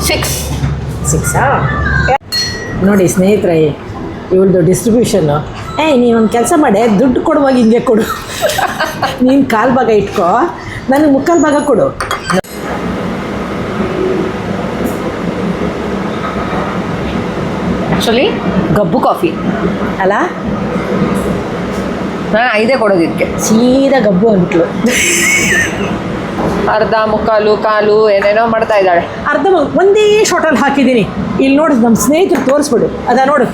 6 ನೋಡಿ ಸ್ನೇಹಿತರೆ, ಇವಳ್ದು ಡಿಸ್ಟ್ರಿಬ್ಯೂಷನ್ನು. ನೀನೊಂದು ಕೆಲಸ ಮಾಡಿ, ದುಡ್ಡು ಕೊಡುವಾಗ ಹಿಂಗೆ ಕೊಡು. ನೀನು ಕಾಲು ಭಾಗ ಇಟ್ಕೋ, ನನಗೆ ಮುಕ್ಕಾಲು ಭಾಗ ಕೊಡು. ಆ್ಯಕ್ಚುಲಿ ಗಬ್ಬು ಕಾಫಿ ಅಲ್ಲ, ನಾನು 5 ಕೊಡೋದಿಕ್ಕೆ. ಸೀದಾ ಗಬ್ಬು ಅಂದ್ಬಿಟ್ಲು. ಅರ್ಧ ಮುಕ್ಕಾಲು ಕಾಲು ಏನೇನೋ ಮಾಡ್ತಾ ಇದ್ದಾಳೆ. ಅರ್ಧ ಒಂದೇ ಶಾರ್ಟಲ್ಲಿ ಹಾಕಿದ್ದೀನಿ. ಇಲ್ಲಿ ನೋಡು, ನಮ್ಮ ಸ್ನೇಹಿತರು ತೋರಿಸ್ಬಿಡು. ನೋಡು.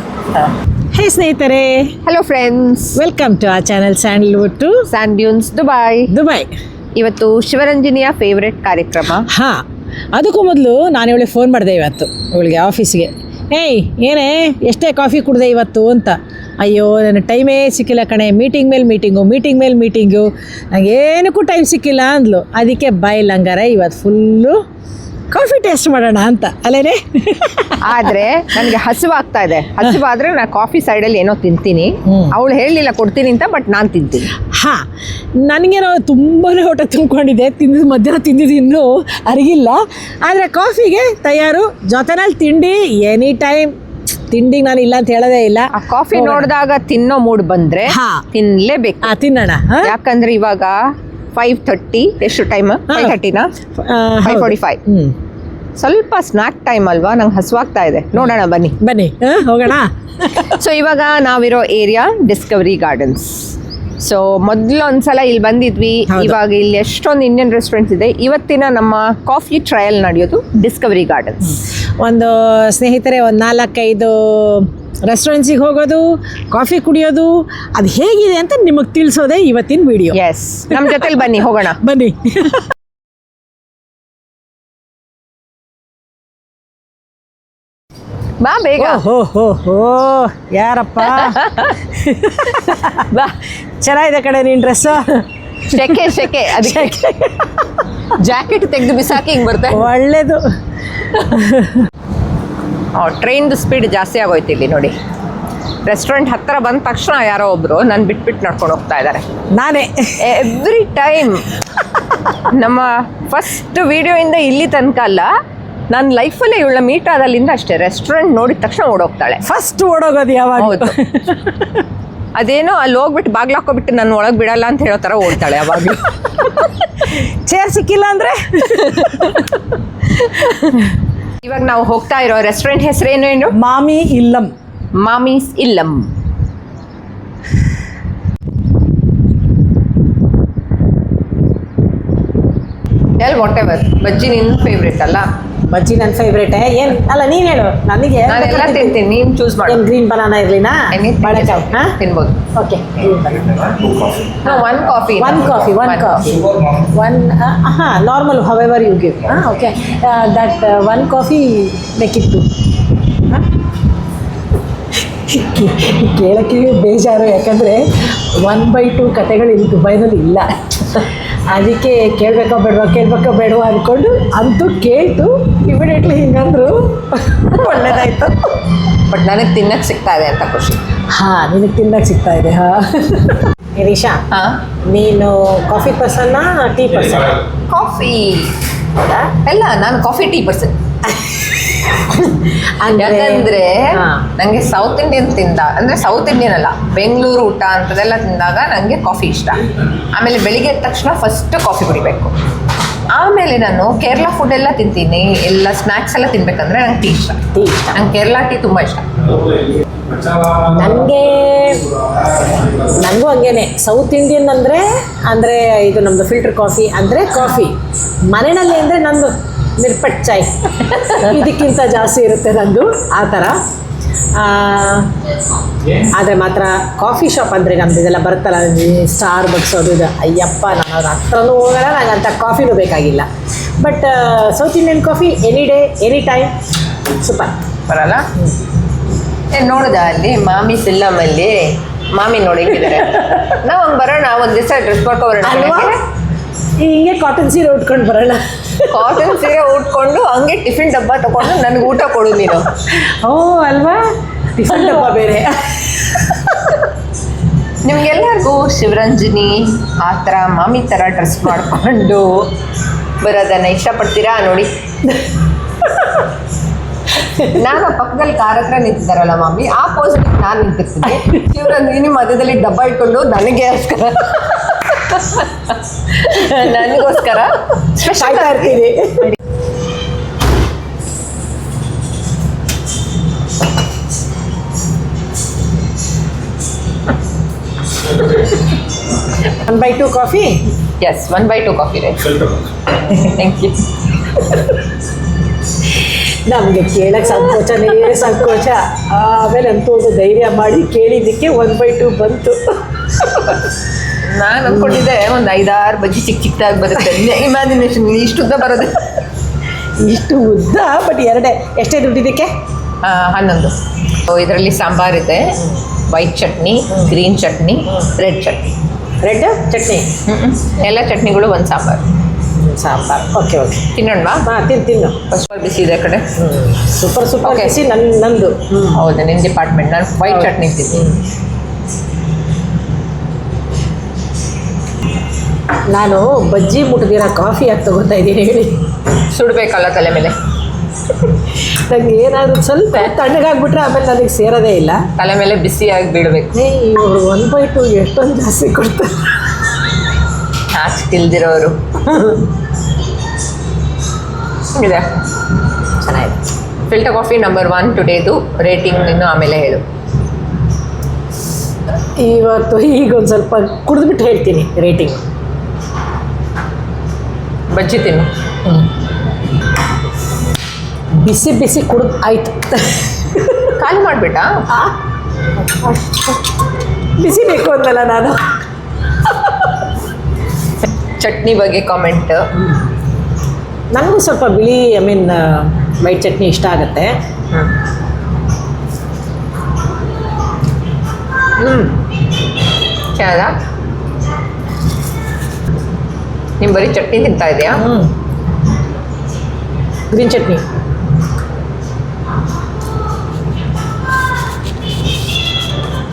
ಹೇ ಸ್ನೇಹಿತರೆ, ಹಲೋ ಫ್ರೆಂಡ್ಸ್, ವೆಲ್ಕಮ್ ಟು ಆ channel Sandalwood to sand dunes Dubai. ಇವತ್ತು ಶಿವರಂಜನಿಯ ಫೇವ್ರೆಟ್ ಕಾರ್ಯಕ್ರಮ. ಹಾಂ, ಅದಕ್ಕೂ ಮೊದಲು ನಾನು ಇವಳಿಗೆ ಫೋನ್ ಮಾಡಿದೆ ಇವತ್ತು, ಇವಳಿಗೆ ಆಫೀಸ್ಗೆ. ಏನೇ ಎಷ್ಟೇ ಕಾಫಿ ಕುಡಿದೆ ಇವತ್ತು ಅಂತ. ಅಯ್ಯೋ, ನನ್ನ ಟೈಮೇ ಸಿಕ್ಕಿಲ್ಲ ಕಣೆ, ಮೀಟಿಂಗ್ ಮೇಲೆ ಮೀಟಿಂಗು, ನನಗೇನಕ್ಕೂ ಟೈಮ್ ಸಿಕ್ಕಿಲ್ಲ ಅಂದ್ಲು. ಅದಕ್ಕೆ ಬಾಯಿಲ್ ಹಂಗಾರೆ ಇವತ್ತು ಫುಲ್ಲು ಕಾಫಿ ಟೇಸ್ಟ್ ಮಾಡೋಣ ಅಂತ ಅಲ್ಲೇನೆ. ಆದರೆ ನನಗೆ ಹಸಿವಾಗ್ತಾ ಇದೆ. ಹಸಿವಾದರೆ ನಾನು ಕಾಫಿ ಸೈಡಲ್ಲಿ ಏನೋ ತಿಂತೀನಿ. ಅವಳು ಹೇಳಲಿಲ್ಲ ಕೊಡ್ತೀನಿ ಅಂತ, ಬಟ್ ನಾನು ತಿಂತೀನಿ. ಹಾಂ, ನನಗೇನೋ ತುಂಬಾ ಹೊಟ್ಟೆ ತುಂಬಿಕೊಂಡಿದೆ. ಮಧ್ಯಾಹ್ನ ತಿಂದಿದ್ದು ಇನ್ನೂ ಅರಿಗಿಲ್ಲ. ಆದರೆ ಕಾಫಿಗೆ ತಯಾರು, ಜೊತೆನಲ್ಲಿ ತಿಂಡಿ. ಎನಿ ಟೈಮ್ ತಿಂಡಿಗೆ ನಾನು ಇಲ್ಲ ಅಂತ ಹೇಳೋದೇ ಇಲ್ಲ. ಆ ಕಾಫಿ ನೋಡಿದಾಗ ತಿನ್ನೋ ಮೂಡ್ ಬಂದರೆ ತಿನ್ನಲೇಬೇಕು. ತಿನ್ನೋಣ. ಯಾಕಂದರೆ ಇವಾಗ 5:30. ಎಷ್ಟು ಟೈಮ್? 5:30ನಾ? 5:45. ಸ್ವಲ್ಪ ಸ್ನ್ಯಾಕ್ ಟೈಮ್ ಅಲ್ವಾ, ನಂಗೆ ಹಸುವಾಗ್ತಾ ಇದೆ. ನೋಡೋಣ ಬನ್ನಿ ಹೋಗೋಣ. ಸೊ ಇವಾಗ ನಾವಿರೋ ಏರಿಯಾ ಡಿಸ್ಕವರಿ ಗಾರ್ಡನ್ಸ್. ಸೊ ಮೊದಲು ಒಂದ್ಸಲ ಇಲ್ಲಿ ಬಂದಿದ್ವಿ. ಇವಾಗ ಇಲ್ಲಿ ಎಷ್ಟೊಂದು ಇಂಡಿಯನ್ ರೆಸ್ಟೋರೆಂಟ್ಸ್ ಇದೆ. ಇವತ್ತಿನ ನಮ್ಮ ಕಾಫಿ ಟ್ರಯಲ್ ನಡೆಯೋದು ಡಿಸ್ಕವರಿ ಗಾರ್ಡನ್ಸ್. ಒಂದು ಸ್ನೇಹಿತರೆ, ಒಂದು 4-5 ರೆಸ್ಟೋರೆಂಟ್ಸಿಗೆ ಹೋಗೋದು, ಕಾಫಿ ಕುಡಿಯೋದು, ಅದು ಹೇಗಿದೆ ಅಂತ ನಿಮಗೆ ತಿಳಿಸೋದೇ ಇವತ್ತಿನ ವಿಡಿಯೋ. ಎಸ್, ನಮ್ಮ ಜೊತೆಲಿ ಬನ್ನಿ, ಹೋಗೋಣ. ಬನ್ನಿ. ಬಾ ಬೇಗ. ಹೋ ಯಾರಪ್ಪ. ಬಾ, ಚೆನ್ನಾಗಿದೆ ಕಡೆ ನಿನ್ನ ಡ್ರೆಸ್ಸು. ಶೆಕೆ ಅದಕ್ಕೆ ಜಾಕೆಟ್ ತೆಗೆದು ಬಿಸಾಕಿ ಹಿಂಗೆ ಬರ್ತೆ. ಒಳ್ಳೇದು. ಟ್ರೈನ್ದು ಸ್ಪೀಡ್ ಜಾಸ್ತಿ ಆಗೋಯ್ತು ಇಲ್ಲಿ ನೋಡಿ. ರೆಸ್ಟೋರೆಂಟ್ ಹತ್ತಿರ ಬಂದ ತಕ್ಷಣ ಯಾರೋ ಒಬ್ರು ನಾನು ಬಿಟ್ಬಿಟ್ಟು ನಡ್ಕೊಂಡು ಹೋಗ್ತಾ ಇದ್ದಾರೆ. ನಾನೇ ಎವ್ರಿ ಟೈಮ್. ನಮ್ಮ ಫಸ್ಟ್ ವಿಡಿಯೋಯಿಂದ ಇಲ್ಲಿ ತನಕ ಅಲ್ಲ, ನನ್ನ ಲೈಫಲ್ಲೇ ಇವಳ ಮೀಟ್ ಆದಲ್ಲಿಂದ ಅಷ್ಟೇ. ರೆಸ್ಟೋರೆಂಟ್ ನೋಡಿದ ತಕ್ಷಣ ಓಡೋಗ್ತಾಳೆ. ಫಸ್ಟ್ ಓಡೋಗೋದು ಯಾವಾಗ? ಹೌದು. ಅದೇನೋ ಅಲ್ಲಿ ಹೋಗ್ಬಿಟ್ಟು ಬಾಗ್ಲು ಹಾಕೋಬಿಟ್ಟು ನನ್ನ ಒಳಗೆ ಬಿಡಲ್ಲ ಅಂತ ಹೇಳೋ ಥರ ಓಡ್ತಾಳೆ ಯಾವಾಗ. ಚೇರ್ ಸಿಕ್ಕಿಲ್ಲ ಅಂದರೆ. ಇವಾಗ ನಾವು ಹೋಗ್ತಾ ಇರೋ ರೆಸ್ಟೋರೆಂಟ್ ಹೆಸರೇನು? ಮಾಮೀಸ್ ಇಲ್ಲಂ. What ever. ಬಜ್ಜಿ ನಿನ್ನ ಫೇವ್ರೇಟ್ ಅಲ್ಲ? ಬಜ್ಜಿ ನನ್ನ ಫೇವ್ರೇಟ್. ಏನು ಅಲ್ಲ, ನೀನು ಹೇಳು. ನನಗೆ ನಾನೆಲ್ಲ ತಿಂತೀನಿ, ನೀನು ಚೂಸ್ ಮಾಡಿ. ಗ್ರೀನ್ ಬನಾನಾ ಇರಲಿನಾ? ಬಾಳೆಕಾಯಿ ತಿನ್ಬೋದು. Okay, one coffee. ಹಾಂ, normal however you give. Okay, that one coffee make it 2. ಕೇಳೋಕ್ಕೆ ಬೇಜಾರು, ಯಾಕಂದರೆ 1/2 ಕತೆಗಳು ಇಲ್ಲಿ ದುಬೈನಲ್ಲಿ ಇಲ್ಲ. ಅದಕ್ಕೆ ಕೇಳಬೇಕೋ ಬೇಡವಾ ಅಂದ್ಕೊಂಡು ಅಂತೂ ಕೇಳ್ತು. ಇಮಿಡಿಯೇಟ್ಲಿ ಹಿಂಗಂದ್ರು ಒಳ್ಳೇದಾಯ್ತು. ಬಟ್ ನನಗೆ ತಿನ್ನಕ್ಕೆ ಸಿಗ್ತಾ ಇದೆ ಅಂತ ಖುಷಿ. ಹಾಂ, ನಿನಗೆ ತಿನ್ನಕ್ಕೆ ಸಿಗ್ತಾ ಇದೆ. ಹಾಂ. ನಿರೀಶಾ, ನೀನು ಕಾಫಿ ಪರ್ಸನ್ನಾ ಟೀ ಪರ್ಸನ್? ಕಾಫಿ ಎಲ್ಲ, ನಾನು ಕಾಫಿ ಟೀ ಪರ್ಸನ್. ಯಾಕಂದ್ರೆ ನಂಗೆ ಸೌತ್ ಇಂಡಿಯನ್ ಅಂದ್ರೆ ಸೌತ್ ಇಂಡಿಯನ್ ಅಲ್ಲ, ಬೆಂಗಳೂರು ಊಟ ಅಂತದೆಲ್ಲ ತಿಂದಾಗ ನಂಗೆ ಕಾಫಿ ಇಷ್ಟ. ಆಮೇಲೆ ಬೆಳಿಗ್ಗೆ ಎದ್ದ ತಕ್ಷಣ ಫಸ್ಟ್ ಕಾಫಿ ಕುಡಿಬೇಕು. ಆಮೇಲೆ ನಾನು ಕೇರಳ ಫುಡ್ ಎಲ್ಲ ತಿಂತೀನಿ, ಎಲ್ಲ ಸ್ನ್ಯಾಕ್ಸ್ ಎಲ್ಲ ತಿನ್ಬೇಕಂದ್ರೆ ನಂಗೆ ಟೀ ಇಷ್ಟ. ನಂಗೆ ಕೇರಳ ಟೀ ತುಂಬ ಇಷ್ಟ. ನನಗೂ ಹಂಗೇನೆ. ಸೌತ್ ಇಂಡಿಯನ್ ಅಂದರೆ ಇದು ನಮ್ಮದು ಫಿಲ್ಟರ್ ಕಾಫಿ ಅಂದರೆ ಕಾಫಿ. ಮನೆಯಲ್ಲಿ ಅಂದರೆ ನಂದು ಮಿರ್ಪಟ್ ಚಾಯ್, ಇದಕ್ಕಿಂತ ಜಾಸ್ತಿ ಇರುತ್ತೆ ನಂದು ಆ ಥರ. ಆದರೆ ಮಾತ್ರ ಕಾಫಿ ಶಾಪ್ ಅಂದರೆ ನಮ್ದು ಇದೆಲ್ಲ ಬರುತ್ತಲ್ಲ, ಸ್ಟಾರ್ ಬಕ್ಸ್ ಅದು ಇದು, ಅಯ್ಯಪ್ಪ ನಾನು ಅದು ಹತ್ರನೂ ಹೋಗೋಣ, ನಂಗೆ ಅಂಥ ಕಾಫಿನೂ ಬೇಕಾಗಿಲ್ಲ. But south Indian coffee any day any time super. ಬರಲ್ಲ? ನೋಡಿದ ಅಲ್ಲಿ ಮಾಮೀಸ್ ಇಲ್ಲಮ್ಮಲ್ಲಿ ಮಾಮಿ ನೋಡಿದ್ದಾರೆ. ನಾವು ಹಂಗೆ ಬರೋಣ, ಒಂದು ದಿವಸ ಡ್ರೆಸ್ ಮಾಡ್ಕೊಬರೋಣ. ಹಿಂಗೆ ಕಾಟನ್ ಸೀರೆ ಉಟ್ಕೊಂಡು ಬರೋಣ. ಕಾಟನ್ ಸೀರೆ ಉಟ್ಕೊಂಡು ಹಂಗೆ ಟಿಫಿನ್ ಡಬ್ಬ ತಗೊಂಡು ನನಗೆ ಊಟ ಕೊಡು ನೀನು. ಓ ಅಲ್ವಾ, ಟಿಫಿನ್ ಡಬ್ಬ ಬೇರೆ. ನಿಮ್ಗೆಲ್ಲರಿಗೂ ಶಿವರಂಜನಿ ಆ ಥರ ಮಾಮಿ ಥರ ಡ್ರೆಸ್ ಮಾಡಿಕೊಂಡು ಬರೋದನ್ನು ಇಷ್ಟಪಡ್ತೀರಾ ನೋಡಿ? ನಾನು ಪಕ್ಕದಲ್ಲಿ ಕಾರ್ ಹತ್ರ ನಿಂತಿದ್ದಾರಲ್ಲ ಮಮ್ಮಿ, ಆ ಪೋಸ್ ನಾನು ನಿಂತಿರ್ತೀನಿ. ಇವ್ರ ನೀನು ಮಧ್ಯದಲ್ಲಿ ಡಬ್ಬ ಇಟ್ಕೊಂಡು ನನಗೋಸ್ಕರ ಕಾಯ್ತಾ ಇರ್ತೀನಿ. One by two coffee. Yes, 1/2 coffee right. Thank you. ನಮಗೆ ಕೇಳಕ್ಕೆ ಸಂಕೋಚ. ಆಮೇಲೆ ಅಂತೂ ಒಂದು ಧೈರ್ಯ ಮಾಡಿ ಕೇಳಿದ್ದಕ್ಕೆ 1/2 ಬಂತು. ನಾನು ಅಂದ್ಕೊಂಡಿದ್ದೆ ಒಂದು 5-6 ಬಜ್ಜಿ ಚಿಕ್ಕದಾಗಿ ಬರುತ್ತೆ. ಇಮ್ಯಾಜಿನೇಷನ್ ಇಷ್ಟು ಉದ್ದ ಬರೋದು. ಇಷ್ಟು ಉದ್ದ, ಬಟ್ ಎರಡೇ. ಎಷ್ಟೇ ದುಡ್ಡಿದ್ದಕ್ಕೆ? 11. ಇದರಲ್ಲಿ ಸಾಂಬಾರಿದೆ, white chutney, green chutney, red chutney. Red chutney, ಎಲ್ಲ ಚಟ್ನಿಗಳು ಒಂದು ಸಾಂಬಾರು. ಓಕೆ. ತಿನ್ನೋಣವಾ? ಹಾಂ, ತಿನ್ನು. ಫಸ್ಟ್ ಬಿಸಿ ಇದೆ ಕಡೆ. Super Okay. ಬಿಸಿ ನಂದು. ಹೌದು, ನಿನ್ನ ಡಿಪಾರ್ಟ್ಮೆಂಟ್. ನಾನು ವೈಟ್ ಚಟ್ನಿ ತಿಂತೀನಿ. ನಾನು ಬಜ್ಜಿ ಮುಟ್ದಿರೋ ಕಾಫಿ ಯಾಕೆ ತಗೋತಾ ಇದ್ದೀನಿ ಹೇಳಿ? ಸುಡಬೇಕಲ್ಲ ತಲೆ ಮೇಲೆ. ನಂಗೆ ಏನಾದರೂ ಸ್ವಲ್ಪ ತಣ್ಣಗಾಗ್ಬಿಟ್ರೆ ಆಮೇಲೆ ನನಗೆ ಸೇರೋದೇ ಇಲ್ಲ. ತಲೆ ಮೇಲೆ ಬಿಸಿಯಾಗಿ ಬೀಳಬೇಕು. ಇವರು 1/2 ಎಷ್ಟೊಂದು ಜಾಸ್ತಿ ಕೊಡ್ತಾರೆ. ನಾಚಿಕಿಲ್ದಿರೋರು. ಇದೆ, ಚೆನ್ನಾಗಿದೆ. Filter coffee number 1 ಟುಡೇದು. ರೇಟಿಂಗ್ ಇನ್ನು ಆಮೇಲೆ ಹೇಳು. ಇವತ್ತು ಈಗ ಒಂದು ಸ್ವಲ್ಪ ಕುಡಿದ್ಬಿಟ್ಟು ಹೇಳ್ತೀನಿ ರೇಟಿಂಗ್. ಬಜ್ಜಿ ತಿನ್ನು. ಬಿಸಿ ಬಿಸಿ ಕುಡಿದು ಆಯ್ತು. ಖಾಲಿ ಮಾಡಿಬಿಟ್ಟಾ? ಬಿಸಿ ಬೇಕು ಅಂದಲ್ಲ ನಾನು. ಚಟ್ನಿ ಬಗ್ಗೆ ಕಾಮೆಂಟ್. ನನಗೂ ಸ್ವಲ್ಪ ಬಿಳಿ ವೈಟ್ ಚಟ್ನಿ ಇಷ್ಟ ಆಗುತ್ತೆ. ಚೆನ್ನಾದ? ನೀವು ಬರೀ ಚಟ್ನಿ ತಿಂತಾ ಇದೆಯಾ? ಗ್ರೀನ್ ಚಟ್ನಿ.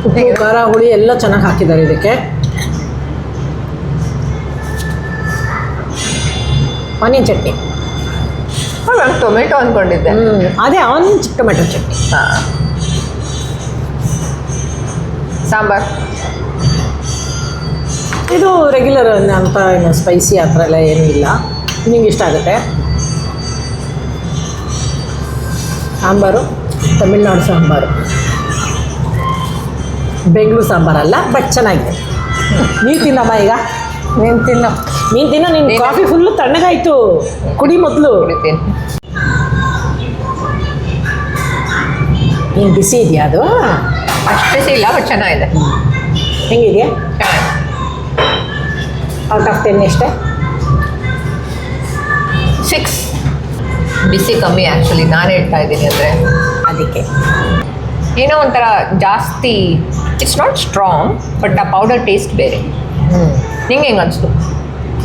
ಉಪ್ಪು, ಖಾರ, ಹುಳಿ ಎಲ್ಲ ಚೆನ್ನಾಗಿ ಹಾಕಿದ್ದಾರೆ ಇದಕ್ಕೆ. ಆನಿಯನ್ ಚಟ್ನಿ. ನಾನು ಟೊಮೆಟೊ ಅಂದ್ಕೊಂಡಿದ್ದೆ. ಅದೇ ಆನಿಯನ್ ಟೊಮೆಟೊ ಚಟ್ನಿ. ಹಾಂ. ಸಾಂಬಾರ್ ಇದು ರೆಗ್ಯುಲರ್ ಅಂತ ಏನು ಸ್ಪೈಸಿ ಆ ಥರ ಎಲ್ಲ ಏನೂ ಇಲ್ಲ. ನಿಂಗೆ ಇಷ್ಟ ಆಗುತ್ತೆ. ಸಾಂಬಾರು ತಮಿಳ್ನಾಡು ಸಾಂಬಾರು, ಬೆಂಗಳೂರು ಸಾಂಬಾರಲ್ಲ, ಬಟ್ ಚೆನ್ನಾಗಿದೆ. ನೀನು ತಿನ್ನಮ್ಮ ಈಗ. ನೀನು ತಿನ್ನು. ನಿನ್ನ ಕಾಫಿ ಫುಲ್ಲು ತಣ್ಣಗಾಯ್ತು. ಕುಡಿ ಮೊದಲು. ಕುಡಿತೀನಿ. ನೀನು ಬಿಸಿ ಇದೆಯಾ ಅದು? ಅಷ್ಟು ಬಿಸಿ ಇಲ್ಲ, ಬಟ್ ಚೆನ್ನಾಗಿದೆ. ಹೆಂಗಿದೆಯಾ? ಚೆನ್ನಾಗಿದೆ. ಔಟ್ ಆಫ್ 10 ಎಷ್ಟೇ? 6. ಬಿಸಿ ಕಮ್ಮಿ ಆ್ಯಕ್ಚುಲಿ, ನಾನು ಹೇಳ್ತಾ ಇದ್ದೀನಿ ಅಂದರೆ ಅದಕ್ಕೆ. ಏನೋ ಒಂಥರ ಜಾಸ್ತಿ, ಇಟ್ಸ್ ನಾಟ್ ಸ್ಟ್ರಾಂಗ್, ಬಟ್ ಆ ಪೌಡರ್ ಟೇಸ್ಟ್ ಬೇರೆ. ನಿಂಗೆ ಹೆಂಗೆ ಅನಿಸ್ತು?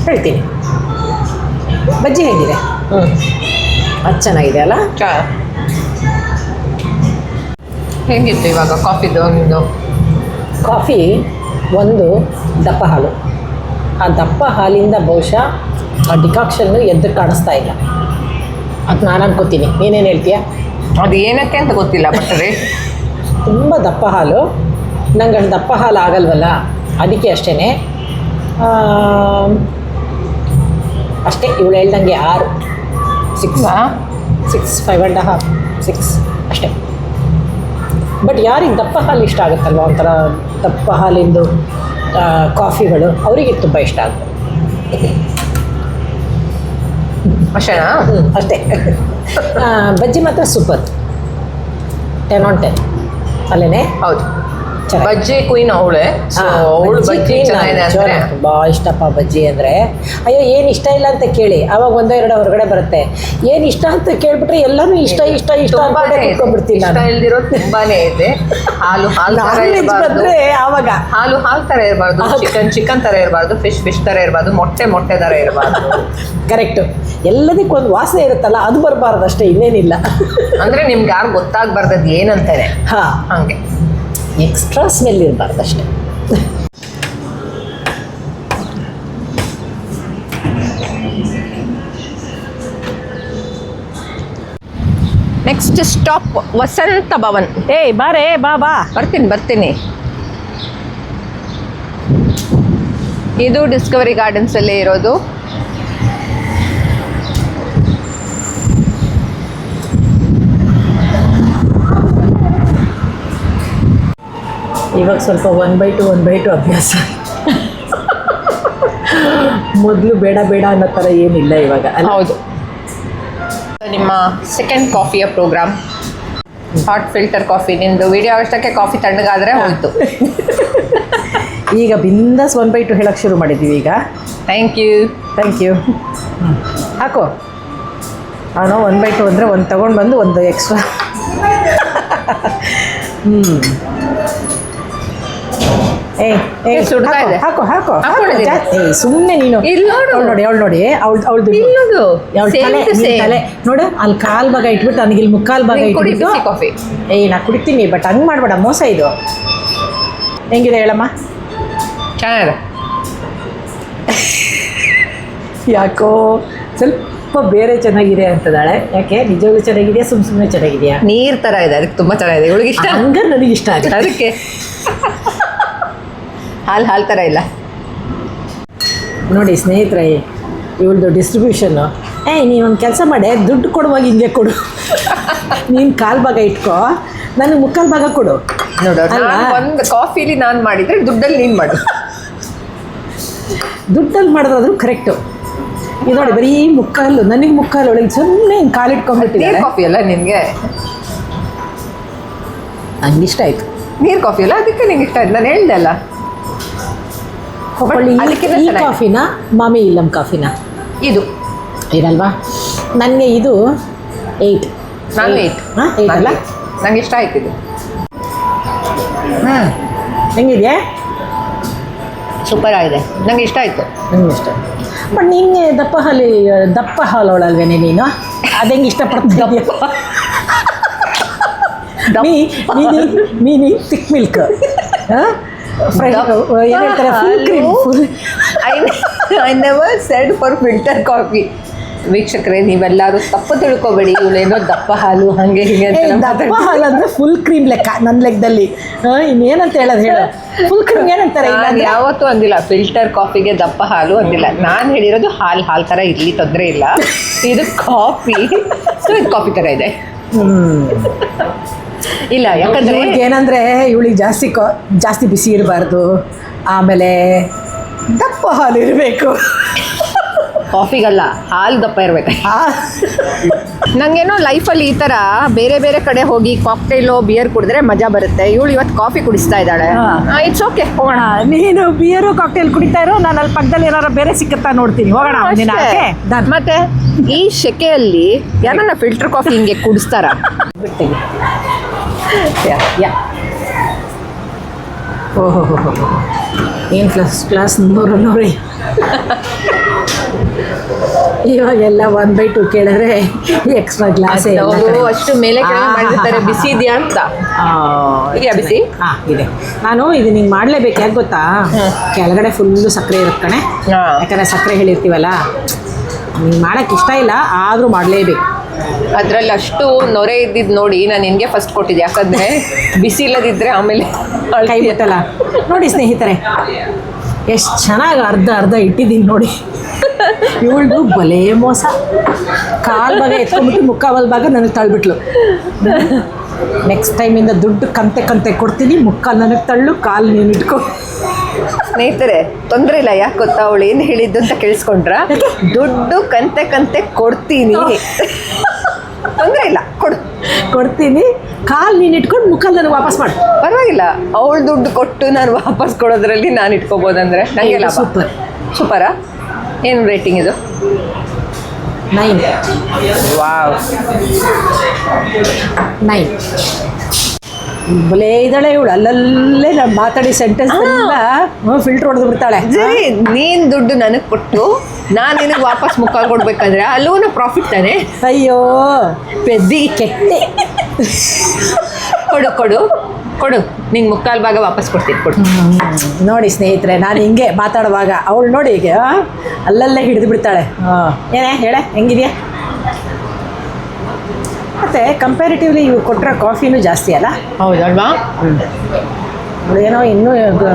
ಹೇಳ್ತೀನಿ. ಬಜ್ಜಿ ಹೇಗಿದೆ? ಅದು ಚೆನ್ನಾಗಿದೆ ಅಲ್ಲ? ಹೇಗಿತ್ತು ಇವಾಗ ಕಾಫಿದು ನಿಮ್ಮದು? ಕಾಫಿ ಒಂದು ದಪ್ಪ ಹಾಲು. ಆ ದಪ್ಪ ಹಾಲಿಂದ ಬಹುಶಃ ಆ ಡಿಕಾಕ್ಷನ್ನು ಎದ್ದು ಕಾಣಿಸ್ತಾ ಇಲ್ಲ. ಅದು ನಾನು ಅನ್ಕೋತೀನಿ. ನೀನೇನು ಹೇಳ್ತೀಯ? ಅದು ಏನಕ್ಕೆ ಅಂತ ಗೊತ್ತಿಲ್ಲ, ಬಟ್ ರೇ ತುಂಬ ದಪ್ಪ ಹಾಲು. ನಂಗೆ ಅಷ್ಟು ದಪ್ಪ ಹಾಲು ಆಗಲ್ವಲ್ಲ, ಅದಕ್ಕೆ ಅಷ್ಟೇ. ಅಷ್ಟೇ. ಇವಳು ಹೇಳ್ದಂಗೆ 6, 6, 5.5, 6 ಅಷ್ಟೇ. ಬಟ್ ಯಾರಿಗೆ ದಪ್ಪ ಹಾಲು ಇಷ್ಟ ಆಗುತ್ತಲ್ವ, ಒಂಥರ ದಪ್ಪ ಹಾಲಿಂದು ಕಾಫಿಗಳು, ಅವರಿಗೆ ತುಂಬ ಇಷ್ಟ ಆಗುತ್ತೆ. ಅಷ್ಟೇನಾ? ಅಷ್ಟೇ. ಬಜ್ಜಿ ಮಾತ್ರ ಸೂಪರ್. 10 on 10 ಅಲ್ಲೇ. ಹೌದು, ಚೆನ್ನಾಗಿ. ಬಜ್ಜಿ ಕ್ವೀನ್ ಅವಳೆ. ಅವಳು ಬಜ್ಜಿ ಚೆನ್ನಾಗಿದೆ ಅಂದರೆ ತುಂಬ ಇಷ್ಟಪ್ಪ ಬಜ್ಜಿ ಅಂದರೆ. ಅಯ್ಯೋ ಏನು ಇಷ್ಟ ಇಲ್ಲ ಅಂತ ಕೇಳಿ, ಆವಾಗ 1-2 ಹೊರಗಡೆ ಬರುತ್ತೆ. ಏನು ಇಷ್ಟ ಅಂತ ಕೇಳ್ಬಿಟ್ರೆ ಎಲ್ಲನೂ ಇಷ್ಟ ಕುತ್ಕೊಂಡ್ಬಿಡ್ತೀನಿ ಇಷ್ಟ ನಾನು. ಇಲ್ದಿರೋದು ತುಂಬಾನೇ ಇದೆ. ಹಾಲು ಬಂದರೆ ಆವಾಗ ಹಾಲು ಥರ ಇರಬಾರ್ದು, ಚಿಕನ್ ಥರ ಇರಬಾರ್ದು, ಫಿಶ್ ಥರ ಇರಬಾರ್ದು, ಮೊಟ್ಟೆ ಥರ ಇರಬಾರ್ದು. ಕರೆಕ್ಟು. ಎಲ್ಲದಕ್ಕೂ ಒಂದು ವಾಸನೆ ಇರುತ್ತಲ್ಲ, ಅದು ಬರಬಾರ್ದು ಅಷ್ಟೇ, ಇನ್ನೇನಿಲ್ಲ. ಅಂದರೆ ನಿಮ್ಗೆ ಯಾರು ಗೊತ್ತಾಗಬಾರ್ದು ಏನಂತಾರೆ. ಹಾಂ, ಹಾಗೆ ಎಕ್ಸ್ಟ್ರಾ ಸ್ಮೆಲ್ ಇರಬಾರ್ದು ಅಷ್ಟೇ. ನೆಕ್ಸ್ಟ್ ಸ್ಟಾಪ್ ವಸಂತ ಭವನ್. ಏಯ್ ಬಾರೇ ಬಾ ಬಾ. ಬರ್ತೀನಿ. ಇದು ಡಿಸ್ಕವರಿ ಗಾರ್ಡನ್ಸ್ ಅಲ್ಲೇ ಇರೋದು. ಇವಾಗ ಸ್ವಲ್ಪ 1/2 ಅಭ್ಯಾಸ. ಮೊದಲು ಬೇಡ ಅನ್ನೋ ಥರ ಏನಿಲ್ಲ ಇವಾಗ. ಹೌದು. ನಿಮ್ಮ ಸೆಕೆಂಡ್ ಕಾಫಿಯ ಪ್ರೋಗ್ರಾಮ್ ಹಾಟ್ ಫಿಲ್ಟರ್ ಕಾಫಿ. ನಿಂದು ವಿಡಿಯೋ ಅಷ್ಟಕ್ಕೆ ಕಾಫಿ ತಣ್ಣಗಾದರೆ ಹೋಯ್ತು. ಈಗ ಬಿಂದಾಸ್ 1/2 ಹೇಳಕ್ಕೆ ಶುರು ಮಾಡಿದ್ದೀವಿ ಈಗ. Thank you. ಹಾಕೋ. ಅವನು 1/2 ಅಂದರೆ ಒಂದು ತೊಗೊಂಡು ಬಂದು ಒಂದು ಎಕ್ಸ್ಟ್ರಾ. ಸುಡ್ತಾ ಇದೆ. ಹಾಕೋ. ಹಾಕೊಂಡಿದ್ದೀನಿ. ಸುಮ್ಮನೆ ನೀನು ಇಲ್ಲಿ ನೋಡು. ಅವಳು ನೋಡಿ ಅವಳದು ತಲೆ ನೋಡು. ಅಲ್ಲಿ ಕಾಲು ಭಾಗ ಇಟ್ಬಿಟ್ಟು ನನಗೆ ಇಲ್ಲಿ ಮುಕ್ಕಾಲು ಭಾಗ ಇಟ್ಬಿಟ್ಟು ಕಾಫಿ. ನಾ ಕುಡಿತೀನಿ, ಬಟ್ ಹಂಗೆ ಮಾಡಬೇಡ, ಮೋಸ ಇದು. ಹೆಂಗಿದೆ ಹೇಳಮ್ಮ? ಚೆನ್ನಾಗಿದೆ. ಯಾಕೋ ಸ್ವಲ್ಪ ಬೇರೆ ಚೆನ್ನಾಗಿದೆ ಅಂತದಾಳೆ. ಯಾಕೆ ನಿಜವಾಗ್ಲೂ ಚೆನ್ನಾಗಿದೆಯಾ ಸುಮ್ಮನೆ ಚೆನ್ನಾಗಿದೆಯಾ? ನೀರ್ ತರ ಇದೆ, ಅದಕ್ಕೆ ತುಂಬಾ ಚೆನ್ನಾಗಿದೆ. ಇವಳಿಗೆ ಇಷ್ಟ. ಹಂಗಾರೆ ನನಗೆ ಇಷ್ಟ ಆಗುತ್ತೆ ಅದಕ್ಕೆ. ಹಾಲು ಥರ ಇಲ್ಲ ನೋಡಿ ಸ್ನೇಹಿತರೆ, ಇವಳದು ಡಿಸ್ಟ್ರಿಬ್ಯೂಷನ್ನು. ನೀನೊಂದು ಕೆಲಸ ಮಾಡಿ, ದುಡ್ಡು ಕೊಡುವಾಗ ಹಿಂಗೆ ಕೊಡು. ನೀನು ಕಾಲು ಭಾಗ ಇಟ್ಕೋ, ನನಗೆ ಮುಕ್ಕಾಲು ಭಾಗ ಕೊಡು. ನೋಡು, ಒಂದು ಕಾಫಿಲಿ ನಾನು ಮಾಡಿದರೆ ದುಡ್ಡಲ್ಲಿ ನೀನು ಮಾಡು. ದುಡ್ಡಲ್ಲಿ ಮಾಡಿದ್ರಾದ್ರೂ ಕರೆಕ್ಟು. ಇದು ನೋಡಿ ಬರೀ ಮುಕ್ಕಾಲು, ನನಗೆ ಮುಕ್ಕಾಲು, ಒಳಗೆ ಸುಮ್ಮನೆ ಹಿಂಗೆ ಕಾಲು ಇಟ್ಕೊಂಡ್ಬಿಟ್ಟಿದ್ದಾರೆ. ಕಾಫಿ ಅಲ್ಲ ನಿನಗೆ? ನಂಗೆ ಇಷ್ಟ ಆಯಿತು. ನೀರು ಕಾಫಿ ಅಲ್ಲ, ಅದಕ್ಕೆ ನಿಂಗೆ ಇಷ್ಟ ಆಯ್ತು. ನಾನು ಹೇಳ್ದೆ ಅಲ್ಲ. ಈ ಕಾಫಿನ ಮಾಮಿ ಇಲ್ಲಮ್ ಕಾಫಿನ ಇದು ಇದಲ್ವಾ? ನನಗೆ ಇದು 8. ನಾನು 8 ಅಲ್ಲ, ನಂಗೆ ಇಷ್ಟ ಆಯ್ತು ಇದು. ಹೆಂಗಿದೆಯಾ? ಸೂಪರ್ ಆಗಿದೆ, ನಂಗೆ ಇಷ್ಟ ಆಯಿತು. ನನಗೆ ಇಷ್ಟ. ಬಟ್ ನಿನ್ನೆ ದಪ್ಪ ಹಾಲೋಳಲ್ವೇನೆ ನೀನು? ಅದೆಂಗೆ ಇಷ್ಟಪಡ್ತೀಯ? ಮೀನಿ ತಿಕ್ ಮಿಲ್ಕ್, ಏನು ಹೇಳ್ತಾರೆ, full cream. I never said for filter coffee. ವೀಕ್ಷಕರೇ, ನೀವೆಲ್ಲರೂ ತಪ್ಪು ತಿಳ್ಕೊಬೇಡಿ. ಇವಳೇನೋ ದಪ್ಪ ಹಾಲು ಹಂಗೆ ಹಿಂಗೆ ದಪ್ಪ ಹಾಲು ಅಂದರೆ ಫುಲ್ ಕ್ರೀಮ್ ಲೆಕ್ಕ ನನ್ನ ಲೆಕ್ಕದಲ್ಲಿ. ಇನ್ನೇನಂತ ಹೇಳೋದು ಹೇಳು? ಫುಲ್ ಕ್ರೀಮ್ ಏನಂತಾರೆ? ಯಾವತ್ತೂ ಅಂದಿಲ್ಲ ಫಿಲ್ಟರ್ ಕಾಫಿಗೆ ದಪ್ಪ ಹಾಲು ಅಂದಿಲ್ಲ. ನಾನು ಹೇಳಿರೋದು ಹಾಲು ಥರ ಇರಲಿ, ತೊಂದರೆ ಇಲ್ಲ. ಇದು ಕಾಫಿ, ಸೊ ಇದು ಕಾಫಿ ಥರ ಇದೆ. ಇಲ್ಲ, ಯಾಕಂದರೆ ಏನಂದರೆ ಇವಳಿಗೆ ಜಾಸ್ತಿ ಬಿಸಿ ಇರಬಾರ್ದು, ಆಮೇಲೆ ದಪ್ಪ ಹಾಲು ಇರಬೇಕು. ಕಾಫಿಗಲ್ಲ, ಹಾಲು ದಪ್ಪ ಇರಬೇಕು. ನನಗೇನೋ ಲೈಫಲ್ಲಿ ಈ ಥರ ಬೇರೆ ಬೇರೆ ಕಡೆ ಹೋಗಿ ಕಾಕ್ಟೈಲು ಬಿಯರ್ ಕುಡಿದ್ರೆ ಮಜಾ ಬರುತ್ತೆ. ಇವಳು ಇವತ್ತು ಕಾಫಿ ಕುಡಿಸ್ತಾ ಇದ್ದಾಳೆ. ಇಟ್ಸ್ ಓಕೆ, ಹೋಗೋಣ. ನೀನು ಬಿಯರು ಕಾಕ್ಟೈಲ್ ಕುಡಿತಾ ಇರೋ, ನಾನು ಅಲ್ಲಿ ಪಕ್ಕದಲ್ಲಿ ಏನಾರು ಬೇರೆ ಸಿಕ್ಕುತ್ತಾ ನೋಡ್ತೀನಿ. ಹೋಗೋಣ. ಮತ್ತೆ ಈ ಶೆಕೆಯಲ್ಲಿ ಯಾರನ್ನ ಫಿಲ್ಟರ್ ಕಾಫಿ ಹಿಂಗೆ ಕುಡಿಸ್ತಾರ? ಬಿಟ್ಟಿಗೆ ಓಹೋ ಏನು ಫಸ್ಟ್ ಕ್ಲಾಸ್ 100 ಇವಾಗೆಲ್ಲ 1/2 ಕೇಳಿದ್ರೆ ಎಕ್ಸ್ಟ್ರಾ ಗ್ಲಾಸ್ ಅಷ್ಟು ಮೇಲೆ ಮಾಡಿರ್ತಾರೆ. ಬಿಸಿ ಇದೆಯಾ ಅಂತ. ಇದೆಯಾ ಬಿಸಿ? ಇದೆ. ನಾನು ಇದು ನಿಂಗೆ ಮಾಡಲೇಬೇಕು. ಯಾಕೆ ಗೊತ್ತಾ? ಕೆಳಗಡೆ ಫುಲ್ಲು ಸಕ್ಕರೆ ಇರುತ್ತೆ ಕಣೆ. ಯಾಕಂದರೆ ಸಕ್ಕರೆ ಹೇಳಿರ್ತೀವಲ್ಲ, ನಿಂಗೆ ಮಾಡೋಕ್ಕೆ ಇಷ್ಟ ಇಲ್ಲ, ಆದರೂ ಮಾಡಲೇಬೇಕು. ಅದರಲ್ಲಿ ಅಷ್ಟು ನೊರೆ ಇದ್ದಿದ್ದು ನೋಡಿ ನಾನು ನಿನಗೆ ಫಸ್ಟ್ ಕೊಟ್ಟಿದ್ದೆ. ಯಾಕಂದರೆ ಬಿಸಿ ಇಲ್ಲದಿದ್ದರೆ ಆಮೇಲೆ ಕೈ ಬಿಟ್ಟಲ್ಲ. ನೋಡಿ ಸ್ನೇಹಿತರೆ, ಎಷ್ಟು ಚೆನ್ನಾಗಿ ಅರ್ಧ ಇಟ್ಟಿದ್ದೀನಿ ನೋಡಿ. ಇವಳು ಬಲೇ ಮೋಸ. ಕಾಲು ಭಾಗ ಎತ್ಕೊಂಡ್ಬಿಟ್ಟು ಮುಕ್ಕಾಲು ಭಾಗ ನನಗೆ ತಳ್ಬಿಟ್ಲು. ನೆಕ್ಸ್ಟ್ ಟೈಮಿಂದ ದುಡ್ಡು ಕಂತೆ ಕೊಡ್ತೀನಿ, ಮುಕ್ಕಾಲು ನನಗೆ ತಳ್ಳು, ಕಾಲು ನೀನು ಇಟ್ಕೊ. ಸ್ನೇಹಿತರೆ, ತೊಂದರೆ ಇಲ್ಲ. ಯಾಕೆ ಗೊತ್ತಾ, ಅವಳು ಏನು ಹೇಳಿದ್ದು ಅಂತ ಕೇಳಿಸ್ಕೊಂಡ್ರ? ದುಡ್ಡು ಕಂತೆ ಕೊಡ್ತೀನಿ, ತೊಂದರೆ ಇಲ್ಲ, ಕೊಡ್ತೀನಿ, ಕಾಲು ನೀನು ಇಟ್ಕೊಂಡು ಮುಕ್ಕಾಲು ನನಗೆ ವಾಪಸ್ ಮಾಡಿ. ಪರವಾಗಿಲ್ಲ, ಅವಳು ದುಡ್ಡು ಕೊಟ್ಟು ನಾನು ವಾಪಸ್ ಕೊಡೋದ್ರಲ್ಲಿ ನಾನು ಇಟ್ಕೋಬೋದಂದ್ರೆ ನನಗೆ ಲಾಭ. ಸೂಪರಾ? ಏನು ರೇಟಿಂಗ್ ಇದು? 9. ವಾವ್, 9. ಬಲೇ ಇದ್ದಾಳೆ ಇವಳು. ಅಲ್ಲಲ್ಲೇ ನಾನು ಮಾತಾಡಿ ಸೆಂಟೆನ್ಸ್ ಎಲ್ಲ ಫಿಲ್ಟರ್ ಹೊಡೆದು ಬಿಡ್ತಾಳೆ. ನೀನು ದುಡ್ಡು ನನಗೆ ಕೊಟ್ಟು ನಾನು ನಿನಗೆ ವಾಪಸ್ ಮುಕ್ಕಾಲು ಕೊಡ್ಬೇಕಂದ್ರೆ ಅಲ್ಲೂ ಪ್ರಾಫಿಟ್ ತಾನೆ. ಅಯ್ಯೋ ಪೆದ್ದಿ ಕೆಟ್ಟೆ. ಕೊಡು ನಿಂಗೆ ಮುಕ್ಕಾಲು ಭಾಗ ವಾಪಸ್ ಕೊಡು. ನೋಡಿ ಸ್ನೇಹಿತರೆ, ನಾನು ಹಿಂಗೆ ಮಾತಾಡುವಾಗ ಅವಳು ನೋಡಿ ಈಗ ಅಲ್ಲಲ್ಲೇ ಹಿಡಿದು ಬಿಡ್ತಾಳೆ. ಏನೇ ಹೇಳೆ, ಹೆಂಗಿದೆಯಾ? ಮತ್ತು ಕಂಪ್ಯಾರಿಟಿವ್ಲಿ ಇವು ಕೊಟ್ಟಿರೋ ಕಾಫಿನೂ ಜಾಸ್ತಿ ಅಲ್ಲ. ಹೌದಲ್ವಾ? ಏನೋ ಇನ್ನೂ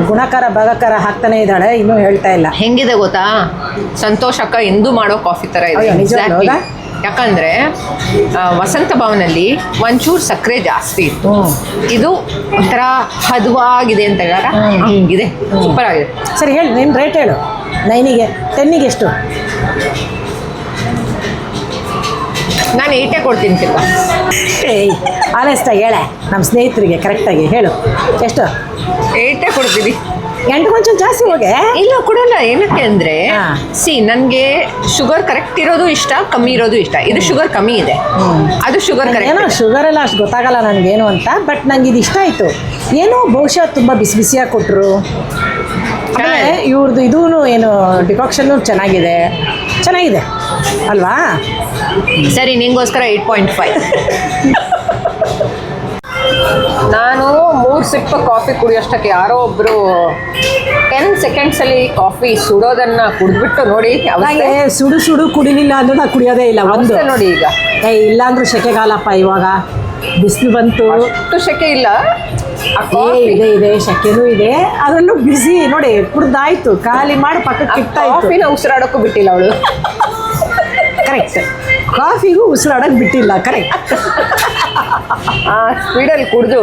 ಗುಣಕಾರ ಭಾಗಕಾರ ಹಾಕ್ತಾನೆ ಇದ್ದಾಳೆ, ಇನ್ನೂ ಹೇಳ್ತಾ ಇಲ್ಲ. ಹೆಂಗಿದೆ ಗೊತ್ತಾ, ಸಂತೋಷ್ ಅಕ್ಕ ಎಂದು ಮಾಡೋ ಕಾಫಿ ಥರ ಇದೆ. ಅಯ್ಯೋ, ನಿಜವಾಗ್ಲೂ Exactly. ಹೌದಾ? ಯಾಕಂದರೆ ವಸಂತ ಭವನಲ್ಲಿ ಒಂಚೂರು ಸಕ್ಕರೆ ಜಾಸ್ತಿ ಇತ್ತು. ಇದು ಒಂಥರ ಹದವಾಗಿದೆ ಅಂತ ಹೇಳಾರ, ಹಂಗಿದೆ. ಸೂಪರ್ ಆಗಿದೆ. ಸರಿ ಹೇಳು, ನಿನ್ನ ರೇಟ್ ಹೇಳು. 9ಗೆ 10ಗೆ ಎಷ್ಟು? ನಾನು 8 ಕೊಡ್ತೀನಿ ತಿರ್ಗ. ಏಯ್ ಆನೆಸ್ಟಾಗಿ ಹೇಳೆ ನಮ್ಮ ಸ್ನೇಹಿತರಿಗೆ, ಕರೆಕ್ಟಾಗಿ ಹೇಳು ಎಷ್ಟು. 8 ಕೊಡ್ತೀನಿ. 8 ಕೊಂಚ ಜಾಸ್ತಿ ಹೋಗೆ. ಇಲ್ಲ ಕೊಡಲ್ಲ. ಏನಕ್ಕೆ ಅಂದರೆ ಹಾ. ನನಗೆ ಶುಗರ್ ಕರೆಕ್ಟ್ ಇರೋದು ಇಷ್ಟ, ಕಮ್ಮಿ ಇರೋದು ಇಷ್ಟ. ಇದು ಶುಗರ್ ಕಮ್ಮಿ ಇದೆ, ಅದು ಶುಗರ್ ಏನೋ ಕರೆಕ್ಟ್. ಶುಗರ್ ಎಲ್ಲ ಅಷ್ಟು ಗೊತ್ತಾಗಲ್ಲ ನನಗೇನು ಅಂತ, ಬಟ್ ನಂಗೆ ಇದು ಇಷ್ಟ ಆಯಿತು. ಏನೋ ಬಹುಶಃ ತುಂಬ ಬಿಸಿ ಬಿಸಿಯಾಗಿ ಕೊಟ್ಟರು. ಆಮೇಲೆ ಇವ್ರದ್ದು ಇದೂ ಏನು ಡಿಕಾಕ್ಷನ್ನು ಚೆನ್ನಾಗಿದೆ ಅಲ್ವಾ? ಸರಿ, ನಿಂಗೋಸ್ಕರ 8.5. ನಾನು 3 ಸಿಪ್ ಕಾಫಿ ಕುಡಿಯೋಷ್ಟಕ್ಕೆ ಯಾರೋ ಒಬ್ಬರು 10 ಸೆಕೆಂಡ್ಸಲ್ಲಿ ಕಾಫಿ ಸುಡೋದನ್ನು ಕುಡಿದ್ಬಿಟ್ಟು ನೋಡಿ. ನನಗೆ ಸುಡು ಕುಡಿಲಿಲ್ಲ ಅಂದ್ರೆ ನಾನು ಕುಡಿಯೋದೇ ಇಲ್ಲ. ಒಂದು ನೋಡಿ ಈಗ ಇಲ್ಲಾಂದ್ರೂ ಶೆಕೆಗಾಲಪ್ಪ, ಇವಾಗ ಬಿಸಿಲು ಬಂತು. ಅಷ್ಟು ಶೆಕೆ ಇಲ್ಲ, ಇದೆ ಶೆಕೆನೂ ಇದೆ, ಅದರಲ್ಲೂ ಬಿಸಿ ನೋಡಿ. ಕುಡ್ದಾಯ್ತು, ಖಾಲಿ ಮಾಡಿ ಪಕ್ಕಕ್ಕೆ ಇಟ್ಟಾಯ್ತು. ಕಾಫಿನ ಉಸಿರಾಡೋಕ್ಕೂ ಬಿಟ್ಟಿಲ್ಲ ಅವಳು. ಕರೆಕ್ಟ್, ಕಾಫಿಗೂ ಉಸಿರಾಡೋಕೆ ಬಿಟ್ಟಿಲ್ಲ. ಕರೆಕ್ಟ್. ಆ ಸ್ಪೀಡಲ್ಲಿ ಕುಡಿದು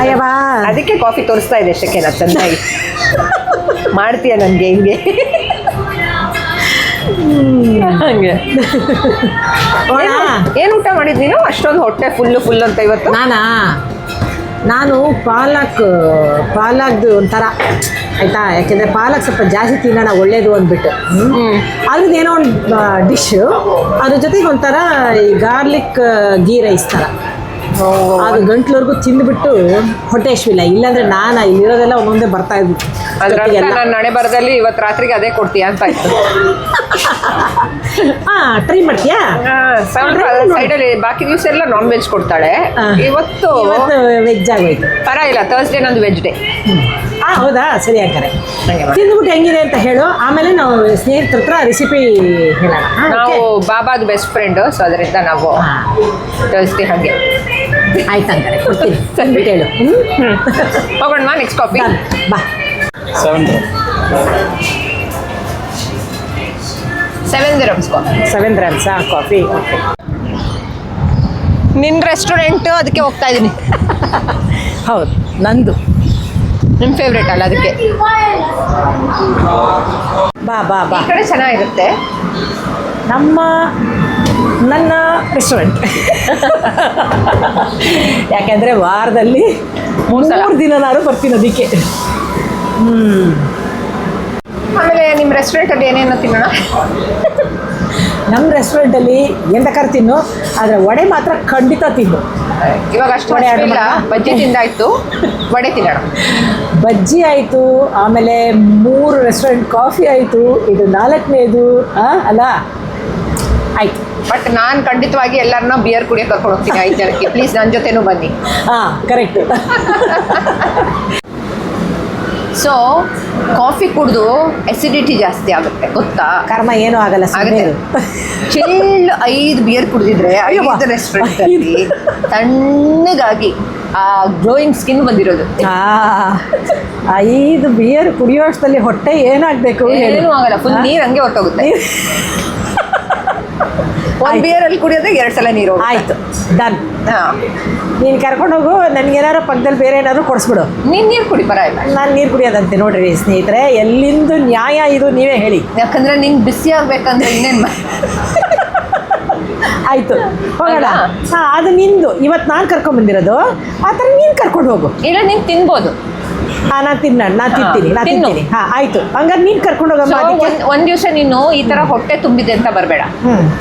ಅಯ್ಯವಾ, ಅದಕ್ಕೆ ಕಾಫಿ ತೋರಿಸ್ತಾ ಇದೆ ಶೆಕೆನ ಚೆನ್ನಾಗಿ. ಮಾಡ್ತೀಯ ನನಗೆ ಹಿಂಗೆ ಹಂಗೆ. ಏನು ಊಟ ಮಾಡಿದ್ ನೀನು? ಅಷ್ಟೊಂದು ಹೊಟ್ಟೆ ಫುಲ್ ಅಂತ ಇವತ್ತು? ನಾನು ಪಾಲಕ್ದು ಒಂಥರ ಆಯಿತಾ, ಯಾಕೆಂದರೆ ಪಾಲಕ್ ಸ್ವಲ್ಪ ಜಾಸ್ತಿ ತಿನ್ನೋಣ, ಒಳ್ಳೇದು ಅಂದ್ಬಿಟ್ಟು. ಅದ್ರದ್ದು ಏನೋ ಒಂದು ಡಿಶ್ಶು, ಅದ್ರ ಜೊತೆಗೆ ಒಂಥರ ಈ ಗಾರ್ಲಿಕ್ ಗೀ ರೈಸ್ ಥರ, ಅದು ಗಂಟ್ಲವರೆಗೂ ತಿಂದುಬಿಟ್ಟು ಹೊಟ್ಟೆ ಇಶ್ವಿಲ್ಲ. ಇಲ್ಲಾಂದರೆ ನಾನು ಇಲ್ಲಿರೋದೆಲ್ಲ ಒಂದೊಂದೇ ಬರ್ತಾ ಇದ್ವಿ. ನಾನು ನಾಳೆ ಬರದಲ್ಲಿ ಇವತ್ತು ರಾತ್ರಿಗೆ ಅದೇ ಕೊಡ್ತೀಯ ಅಂತ ಆಯ್ತು. ಟ್ರೈ ಮಾಡ್ತೀಯಾ? ಸೈಡಲ್ಲಿ ಬಾಕಿ ದಿವಸ ಎಲ್ಲ ನಾನ್ ವೆಜ್ ಕೊಡ್ತಾಳೆ. ಇವತ್ತು ವೆಜ್ ಆಗೋಯ್ತು. ಪರವಾಗಿಲ್ಲ, ಥರ್ಸ್ಡೇ ನಂದು ವೆಜ್ ಡೇ. ಹೌದಾ, ಸರಿ ಹಾಗಾರೆ ತಿಂದ್ಬಿಟ್ಟು ಹೆಂಗಿದೆ ಅಂತ ಹೇಳು. ಆಮೇಲೆ ನಾವು ಸ್ನೇಹಿತರ ಹತ್ರ ರೆಸಿಪಿ ಹೇಳೋಣ. ನಾವು ಬಾಬಾದ ಬೆಸ್ಟ್ ಫ್ರೆಂಡ್, ಸೊ ಅದರಿಂದ ನಾವು ಥರ್ಸ್ಡೇ ಹಾಗೆ ಆಯ್ತು ಹಂಗಾರೆ ಕೊಡ್ತೀನಿ. ಸಂದ್ಬಿಟ್ಟು ಹೇಳು. ಹೋಗೋಣ ನೆಕ್ಸ್ಟ್ ಕಾಫಿ. ಬಾ. 7 dirhams coffee. 7 dirhams coffee. Okay, ನಿನ್ನ ರೆಸ್ಟೋರೆಂಟು, ಅದಕ್ಕೆ ಹೋಗ್ತಾ ಇದ್ದೀನಿ. ಹೌದು, ನಂದು ನಿಮ್ಮ ಫೇವ್ರೇಟ್ ಅಲ್ಲ, ಅದಕ್ಕೆ. ಬಾ ಬಾ ಬಾ. ಈ ಕಡೆ ಚೆನ್ನಾಗಿರುತ್ತೆ. ನನ್ನ ರೆಸ್ಟೋರೆಂಟ್ ಯಾಕೆಂದರೆ ವಾರದಲ್ಲಿ 3 ದಿನನಾರು ಬರ್ತೀನಿ ಅದಕ್ಕೆ. ಆಮೇಲೆ ನಿಮ್ಮ ರೆಸ್ಟೋರೆಂಟಲ್ಲಿ ಏನೇನು ತಿನ್ನೋಣ? ನಮ್ಮ ರೆಸ್ಟೋರೆಂಟಲ್ಲಿ ಏನು ಬೇಕಾದ್ರೆ ತಿನ್ನು, ಆದರೆ ವಡೆ ಮಾತ್ರ ಖಂಡಿತ ತಿನ್ನು. ಇವಾಗ ಅಷ್ಟು ವಡೆ ಆರ್ಡರ್ ಇಲ್ಲ, ಮಾಡೋಣ? ಬಜ್ಜಿ ತಿಂದಾಯ್ತು, ವಡೆ ತಿನ್ನೋಣ. ಬಜ್ಜಿ ಆಯಿತು, ಆಮೇಲೆ 3 ರೆಸ್ಟೋರೆಂಟ್ ಕಾಫಿ ಆಯಿತು, ಇದು 4ನೇದು ಅಲ್ಲ. ಆಯ್ತು, ಬಟ್ ನಾನು ಖಂಡಿತವಾಗಿ ಎಲ್ಲರನ್ನ ಬಿಯರ್ ಕುಡಿಯೋಕೆ ಕರ್ಕೊಂಡು ಹೋಗ್ತೀನಿ 5 ಜನಕ್ಕೆ. ಪ್ಲೀಸ್ ನನ್ನ ಜೊತೆನೂ ಬನ್ನಿ. ಕರೆಕ್ಟು. ಸೊ ಕಾಫಿ ಕುಡಿದು ಎಸಿಡಿಟಿ ಜಾಸ್ತಿ ಆಗುತ್ತೆ, ಗೊತ್ತಾ? ಕರ್ಮ ಏನೂ ಆಗಲ್ಲ, ಆಗುತ್ತೆ. ಚಿಲ್ಡ್ 5 ಬಿಯರ್ ಕುಡಿದಿದ್ರೆ 5 ರೆಸ್ಟೋರೆಂಟಲ್ಲಿ ತಣ್ಣಗಾಗಿ ಆ ಗ್ಲೋಯಿಂಗ್ ಸ್ಕಿನ್ ಬಂದಿರೋದು. 5 ಬಿಯರ್ ಕುಡಿಯೋಷ್ಟರಲ್ಲಿ ಹೊಟ್ಟೆ ಏನಾಗಬೇಕು? ಏನೂ ಆಗಲ್ಲ, ಫುಲ್ ನೀರು ಹಂಗೆ ಹೊರಟೋಗುತ್ತೆ. ಒಂದು ಬಿಯರಲ್ಲಿ ಕುಡಿಯೋದೇ 2 ಸಲ ನೀರು. ಆಯಿತು, ಡನ್. ಹಾಂ, ನೀನು ಕರ್ಕೊಂಡೋಗು, ನನಗೇನಾದ್ರು ಪಕ್ಕದಲ್ಲಿ ಬೇರೆ ಏನಾದ್ರು ಕೊಡಿಸ್ಬಿಡು. ನೀನು ನೀರು ಕುಡಿ, ಪರವಾಗಿಲ್ಲ. ನಾನು ನೀರು ಕುಡಿಯೋದಂತೆ ನೋಡ್ರಿ ಸ್ನೇಹಿತರೆ, ಎಲ್ಲಿಂದು ನ್ಯಾಯ ಇದು ನೀವೇ ಹೇಳಿ. ಯಾಕಂದರೆ ನಿಂಗೆ ಬಿಸಿ ಆಗಬೇಕಂದ್ರೆ ಇನ್ನೇನು ಆಯಿತು, ಹೋಗೋಣ. ಅದು ನಿಂದು, ಇವತ್ತು ನಾನು ಕರ್ಕೊಂಡ್ಬಂದಿರೋದು, ಆ ಥರ ನೀನು ಕರ್ಕೊಂಡು ಹೋಗು. ಇಲ್ಲ, ನೀನು ತಿನ್ಬೋದು. ನಾನು ತಿಂತೀನಿ. ಆಯಿತು, ಹಂಗಾರೆ ನೀನು ಕರ್ಕೊಂಡು ಹೋಗಮ್ಮ. ಒಂದು ದಿವಸ ನೀನು ಈ ಥರ ಹೊಟ್ಟೆ ತುಂಬಿದೆ ಅಂತ ಬರಬೇಡ.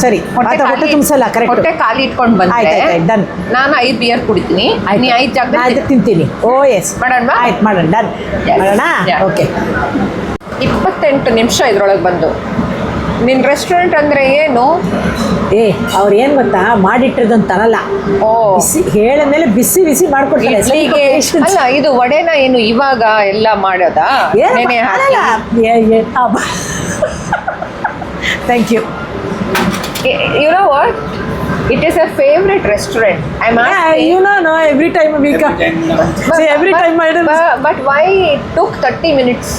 ಸರಿ, ಹೊಟ್ಟೆ ತುಂಬಿಸಲ್ಲ. ಕರೆಕ್ಟ್, ಹೊಟ್ಟೆ ಖಾಲಿ ಇಟ್ಕೊಂಡು ಬಂದ್ರೆ ಡನ್. ನಾನು 5 ಬಿಯರ್ ಕುಡಿತೀನಿ, ನೀ 5 ಜಾಗ ತಿಂತೀನಿ. ಎಸ್, ಮಾಡೋಣ. ಆಯ್ತು, ಮಾಡೋಣ, ಡನ್ ಮಾಡೋಣ. ಓಕೆ, 28 ನಿಮಿಷ ಇದ್ರೊಳಗೆ ಬಂದು. ನಿನ್ನ ರೆಸ್ಟೋರೆಂಟ್ ಅಂದರೆ ಏನು? ಅವ್ರು ಏನು ಗೊತ್ತಾ, ಮಾಡಿಟ್ಟಿರೋದೊಂದು ತರಲ್ಲ. ಬಿಸಿ ಹೇಳಿದ್ಮೇಲೆ ಬಿಸಿ ಮಾಡ್ಕೊಡ್ತಾರೆ. ಅಲ್ಲ, ಇದು ವಡೆನ ಏನು ಇವಾಗ ಎಲ್ಲ ಮಾಡೋದಾ? Thank you. You know what, It is a favorite restaurant. I'm asking. You know, every time we come. See, every time madam. But why it took 30 minutes?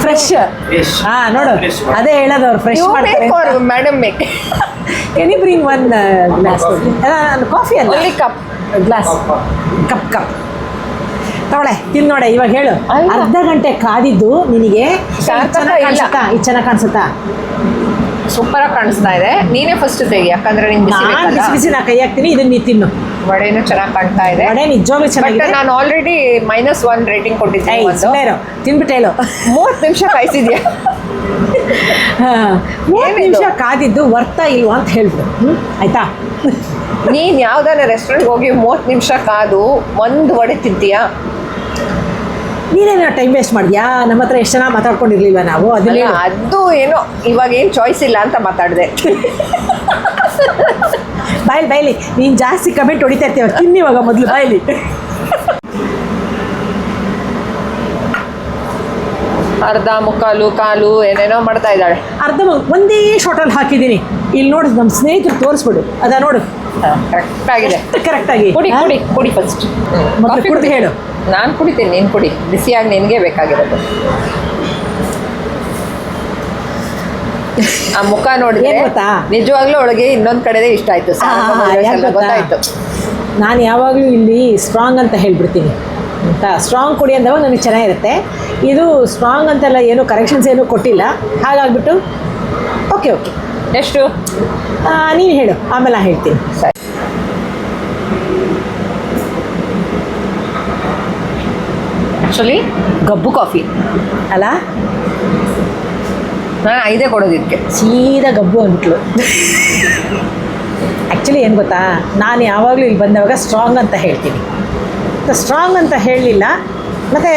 Fresh ನೋಡು ಅದೇ ಹೇಳೋದು ಅವ್ರು ಫ್ರೆಶ್ You make ಮಾಡ್ತಾರೆ or madam make? Can you bring one glass? Coffee ಅಲ್ಲ Only cup. Glass cup ತಗೊಳ್ಳೆ ತಿನ್ ನೋಡೆ ಇವಾಗ ಹೇಳು ಅಲ್ಲ. ಅರ್ಧ ಗಂಟೆ ಕಾದಿದ್ದು ನಿನಗೆ ಸಾರ್ಥಕ ಚೆನ್ನಾಗಿ ಇಲ್ಲ. ಕಾಣಿಸುತ್ತಾ ಇದು ಚೆನ್ನಾಗಿ ಕಾಣಿಸುತ್ತಾ ಸೂಪರ್ ಆಗಿ ಕಾಣಿಸ್ತಾ ಇದೆ. ನೀನೇ ಫಸ್ಟ್ ತೆಗಿ, ಯಾಕಂದ್ರೆ ನಿಂಗೆ ಬಿಸಿ ನಾನು ಬಿಸಿ ಬೇಕಲ್ಲ. ಬಿಸಿ ನಾ ಕೈ ಹಾಕ್ತೀನಿ ಇದನ್ನ ನೀ ತಿನ್ನು ವಡೆನೂ ಚೆನ್ನಾಗಿ ಕಾಣ್ತಾ ಇದೆ. ವಡೆ ನಿಜವಾಗ್ಲೂ ಬಟ್ ಚೆನ್ನಾಗಿದೆ ನಾನು ಆಲ್ರೆಡಿ -1 ರೇಟಿಂಗ್ ಕೊಟ್ಟಿದ್ದೀನಿ. ಏಯ್ ಸುಮ್ಮನೆ ಇರು ತಿನ್ಬಿಟ್ಟು ಹೇಳು 30 ನಿಮಿಷ ಕಾಯಿಸಿದ್ಯಾ? 30 ನಿಮಿಷ ಕಾದಿದ್ದು ವರ್ತಾ ಇಲ್ವಾ ಅಂತ ಹೇಳ್ಬಿಡು ಆಯ್ತಾ ನೀನ್ ಯಾವ್ದಾರ ರೆಸ್ಟೋರೆಂಟ್ ಹೋಗಿ 30 ನಿಮಿಷ ಕಾದು ಒಂದು ವಡೆ ತಿಂತೀಯಾ? ನೀನೇನೋ ಟೈಮ್ ವೇಸ್ಟ್ ಮಾಡಿದ್ಯಾ ನಮ್ಮ ಹತ್ರ ಎಷ್ಟು ಜನ ಮಾತಾಡ್ಕೊಂಡಿರ್ಲಿಲ್ವ ನಾವು ಅದನ್ನ ಅಲ್ಲ, ಹೇಳು. ಅದು ಏನೋ ಇವಾಗ ಏನು ಚಾಯ್ಸ್ ಇಲ್ಲ ಅಂತ ಮಾತಾಡಿದೆ. ಬಾಯ್ಲಿ ನೀನು ಜಾಸ್ತಿ ಕಮೆಂಟ್ ಹೊಡಿತಾ ಇರ್ತೀವ ತಿನ್ನಿ ಇವಾಗ ಮೊದಲು ಬಾಯ್ಲಿ ಅರ್ಧ ಮುಕ್ಕಾಲು ಕಾಲು ಏನೇನೋ ಮಾಡ್ತಾ ಇದ್ದಾಳೆ. ಒಂದೇ ಶಾರ್ಟಲ್ಲಿ ಹಾಕಿದ್ದೀನಿ ಇಲ್ಲಿ ನೋಡು ನಮ್ಮ ಸ್ನೇಹಿತರು ತೋರಿಸ್ಬಿಡು ಅದ ನೋಡು ಕರೆಕ್ಟ್ ಆಗಿದೆ. ಕರೆಕ್ಟಾಗಿ ಕುಡಿ ಫಸ್ಟ್. ಮೊದಲು ಕುಡ್ದು ಹೇಳು ನಾನು ಕುಡಿತೀನಿ, ನೀನು ಕುಡಿ. ಬಿಸಿಯಾಗಿ ನಿನಗೆ ಬೇಕಾಗಿರೋದು. ಆ ಮುಖ ನೋಡಿದ್ರೆ ಏನ್ ಗೊತ್ತಾ? ನಿಜವಾಗ್ಲೂ ಒಳಗೆ ಇನ್ನೊಂದು ಕಡೆದೇ ಇಷ್ಟ ಆಯ್ತು. ಯಾಕ್ ಗೊತ್ತಾ? ಗೊತ್ತಾಯ್ತು. ನಾನು ಯಾವಾಗಲೂ ಇಲ್ಲಿ ಸ್ಟ್ರಾಂಗ್ ಅಂತ ಹೇಳ್ಬಿಡ್ತೀನಿ ಅಂತ ಸ್ಟ್ರಾಂಗ್ ಕುಡಿ ಅಂದವಾಗ ನನಗೆ ಚೆನ್ನಾಗಿರುತ್ತೆ. ಇದು ಸ್ಟ್ರಾಂಗ್ ಅಂತೆಲ್ಲ ಏನು ಕರೆಕ್ಷನ್ಸ್ ಏನೂ ಕೊಟ್ಟಿಲ್ಲ, ಹಾಗಾಗ್ಬಿಟ್ಟು ಓಕೆ ಎಷ್ಟು ನೀನು ಹೇಳು ಆಮೇಲೆ ನಾನು ಹೇಳ್ತೀನಿ. ಸರಿ. ಆ್ಯಕ್ಚುಲಿ ಗಬ್ಬು ಕಾಫಿ ಅಲ್ಲ ನಾನು 5 ಕೊಡೋದಿಕ್ಕೆ. ಸೀದಾ ಗಬ್ಬು ಅಂದ್ಬಿಟ್ಲು. ಆ್ಯಕ್ಚುಲಿ ಏನು ಗೊತ್ತಾ, ನಾನು ಯಾವಾಗಲೂ ಇಲ್ಲಿ ಬಂದವಾಗ ಸ್ಟ್ರಾಂಗ್ ಅಂತ ಹೇಳ್ತೀನಿ. ಸ್ಟ್ರಾಂಗ್ ಅಂತ ಹೇಳಲಿಲ್ಲ, ಮತ್ತು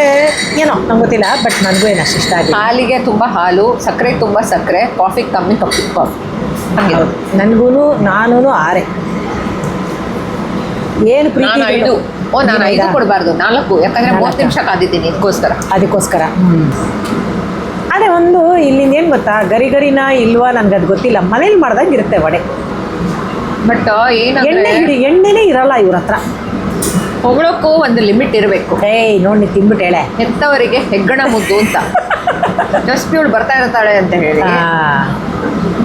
ಏನೋ ನಂಗೆ ಗೊತ್ತಿಲ್ಲ, ಬಟ್ ನನಗೂ ಏನು ಅಷ್ಟು ಇಷ್ಟ ಆಗಿಲ್ಲ. ಹಾಲಿಗೆ ತುಂಬ ಹಾಲು, ಸಕ್ಕರೆಗೆ ತುಂಬ ಸಕ್ಕರೆ, ಕಾಫಿಗೆ ಕಮ್ಮಿ ಕಾಫಿ ಹಂಗೆ. ನನಗೂ ನಾನು 6 ಏನು ಪ್ರೀತಿ ನಾನು 5. ನಾನು 5 ಕೊಡಬಾರ್ದು, 4. ಯಾಕಂದರೆ 30 ನಿಮಿಷ ಕಾದಿದ್ದೀನಿ ಅದಕ್ಕೋಸ್ಕರ ಅದೇ ಒಂದು ಇಲ್ಲಿಂದ ಏನು ಗೊತ್ತಾ, ಗರಿನ ಇಲ್ವಾ ನನಗದು ಗೊತ್ತಿಲ್ಲ, ಮನೇಲಿ ಮಾಡ್ದಂಗೆ ಇರುತ್ತೆ ವಡೆ. ಬಟ್ ಏನಂದ್ರೆ ಎಣ್ಣೆನೇ ಇರಲ್ಲ ಇವ್ರ ಹತ್ರ. ಹೊಗಳಕ್ಕೂ ಒಂದು ಲಿಮಿಟ್ ಇರಬೇಕು. ಏಯ್ ನೋಡಿ ತಿಂದ್ಬಿಟ್ಟು ಹೇಳೆ ಹೆತ್ತವರಿಗೆ ಹೆಗ್ಗಣ ಮುದ್ದು ಅಂತ. ಜಸ್ಟ್ ಇವಳು ಬರ್ತಾ ಇರ್ತಾಳೆ ಅಂತ ಹೇಳಿ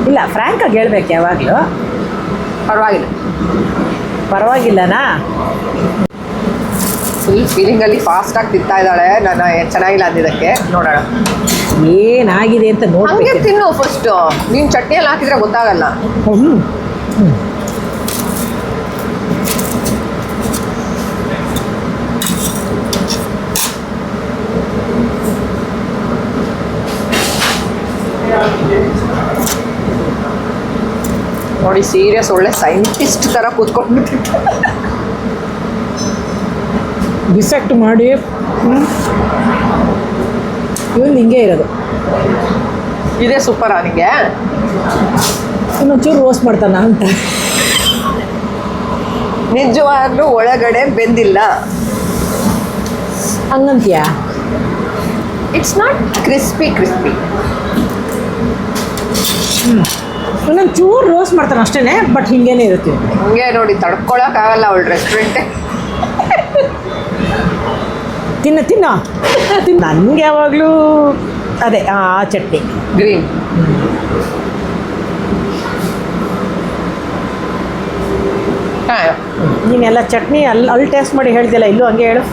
ಇಲ್ಲ, ಫ್ರ್ಯಾಂಕಾಗಿ ಹೇಳ್ಬೇಕು ಯಾವಾಗಲೂ. ಪರವಾಗಿಲ್ಲನಾ? ಫುಲ್ ಫೀಲಿಂಗಲ್ಲಿ ಫಾಸ್ಟಾಗಿ ತಿಂತಾ ಇದ್ದಾಳೆ. ನಾನು ಚೆನ್ನಾಗಿಲ್ಲ ಅಂದಿದ್ದಕ್ಕೆ ನೋಡೋಣ ಏನಾಗಿದೆ ಅಂತ ಹಂಗೆ ನೋಡ್ಬೇಕು. ತಿನ್ನು ಫಸ್ಟ್. ನೀನು ಚಟ್ನಿಯಲ್ಲಿ ಹಾಕಿದ್ರೆ ಗೊತ್ತಾಗಲ್ಲ. ನೋಡಿ, ಸೀರಿಯಸ್ ಒಳ್ಳೆ ಸೈಂಟಿಸ್ಟ್ ಥರ ಕೂತ್ಕೊಂಡ್ಬಿಟ್ಟಿತ್ತು. ಡಿಸೆಕ್ಟ್ ಮಾಡಿ ಇವನು ಹಿಂಗೆ ಇರೋದು. ಇದೇ ಸೂಪರ್ ಅವನಿಗೆ. ಇನ್ನೊಂಚೂರು ರೋಸ್ಟ್ ಮಾಡ್ತಾನ ಅಂತ. ನಿಜವಾಗ್ಲೂ ಒಳಗಡೆ ಬೆಂದಿಲ್ಲ. ಹಂಗಂತೀಯಾ? It's not crispy. ಇನ್ನೊಂದು ಚೂರು ರೋಸ್ಟ್ ಮಾಡ್ತಾನೆ ಅಷ್ಟೇ, ಬಟ್ ಹಿಂಗೇನೆ ಇರುತ್ತೆ. ಹಂಗೆ ನೋಡಿ, ತಡ್ಕೊಳಕ್ಕಾಗಲ್ಲ ಅವಳು ರೆಸ್ಟೋರೆಂಟೇ. ತಿನ್ನ ನನಗೆ ಯಾವಾಗಲೂ ಅದೇ ಆ ಚಟ್ನಿ ಗ್ರೀನ್. ನೀನೆಲ್ಲ ಚಟ್ನಿ ಅಲ್ಲಿ ಟೇಸ್ಟ್ ಮಾಡಿ ಹೇಳ್ತಿಲ್ಲ, ಇಲ್ಲೂ ಹಂಗೆ ಹೇಳು.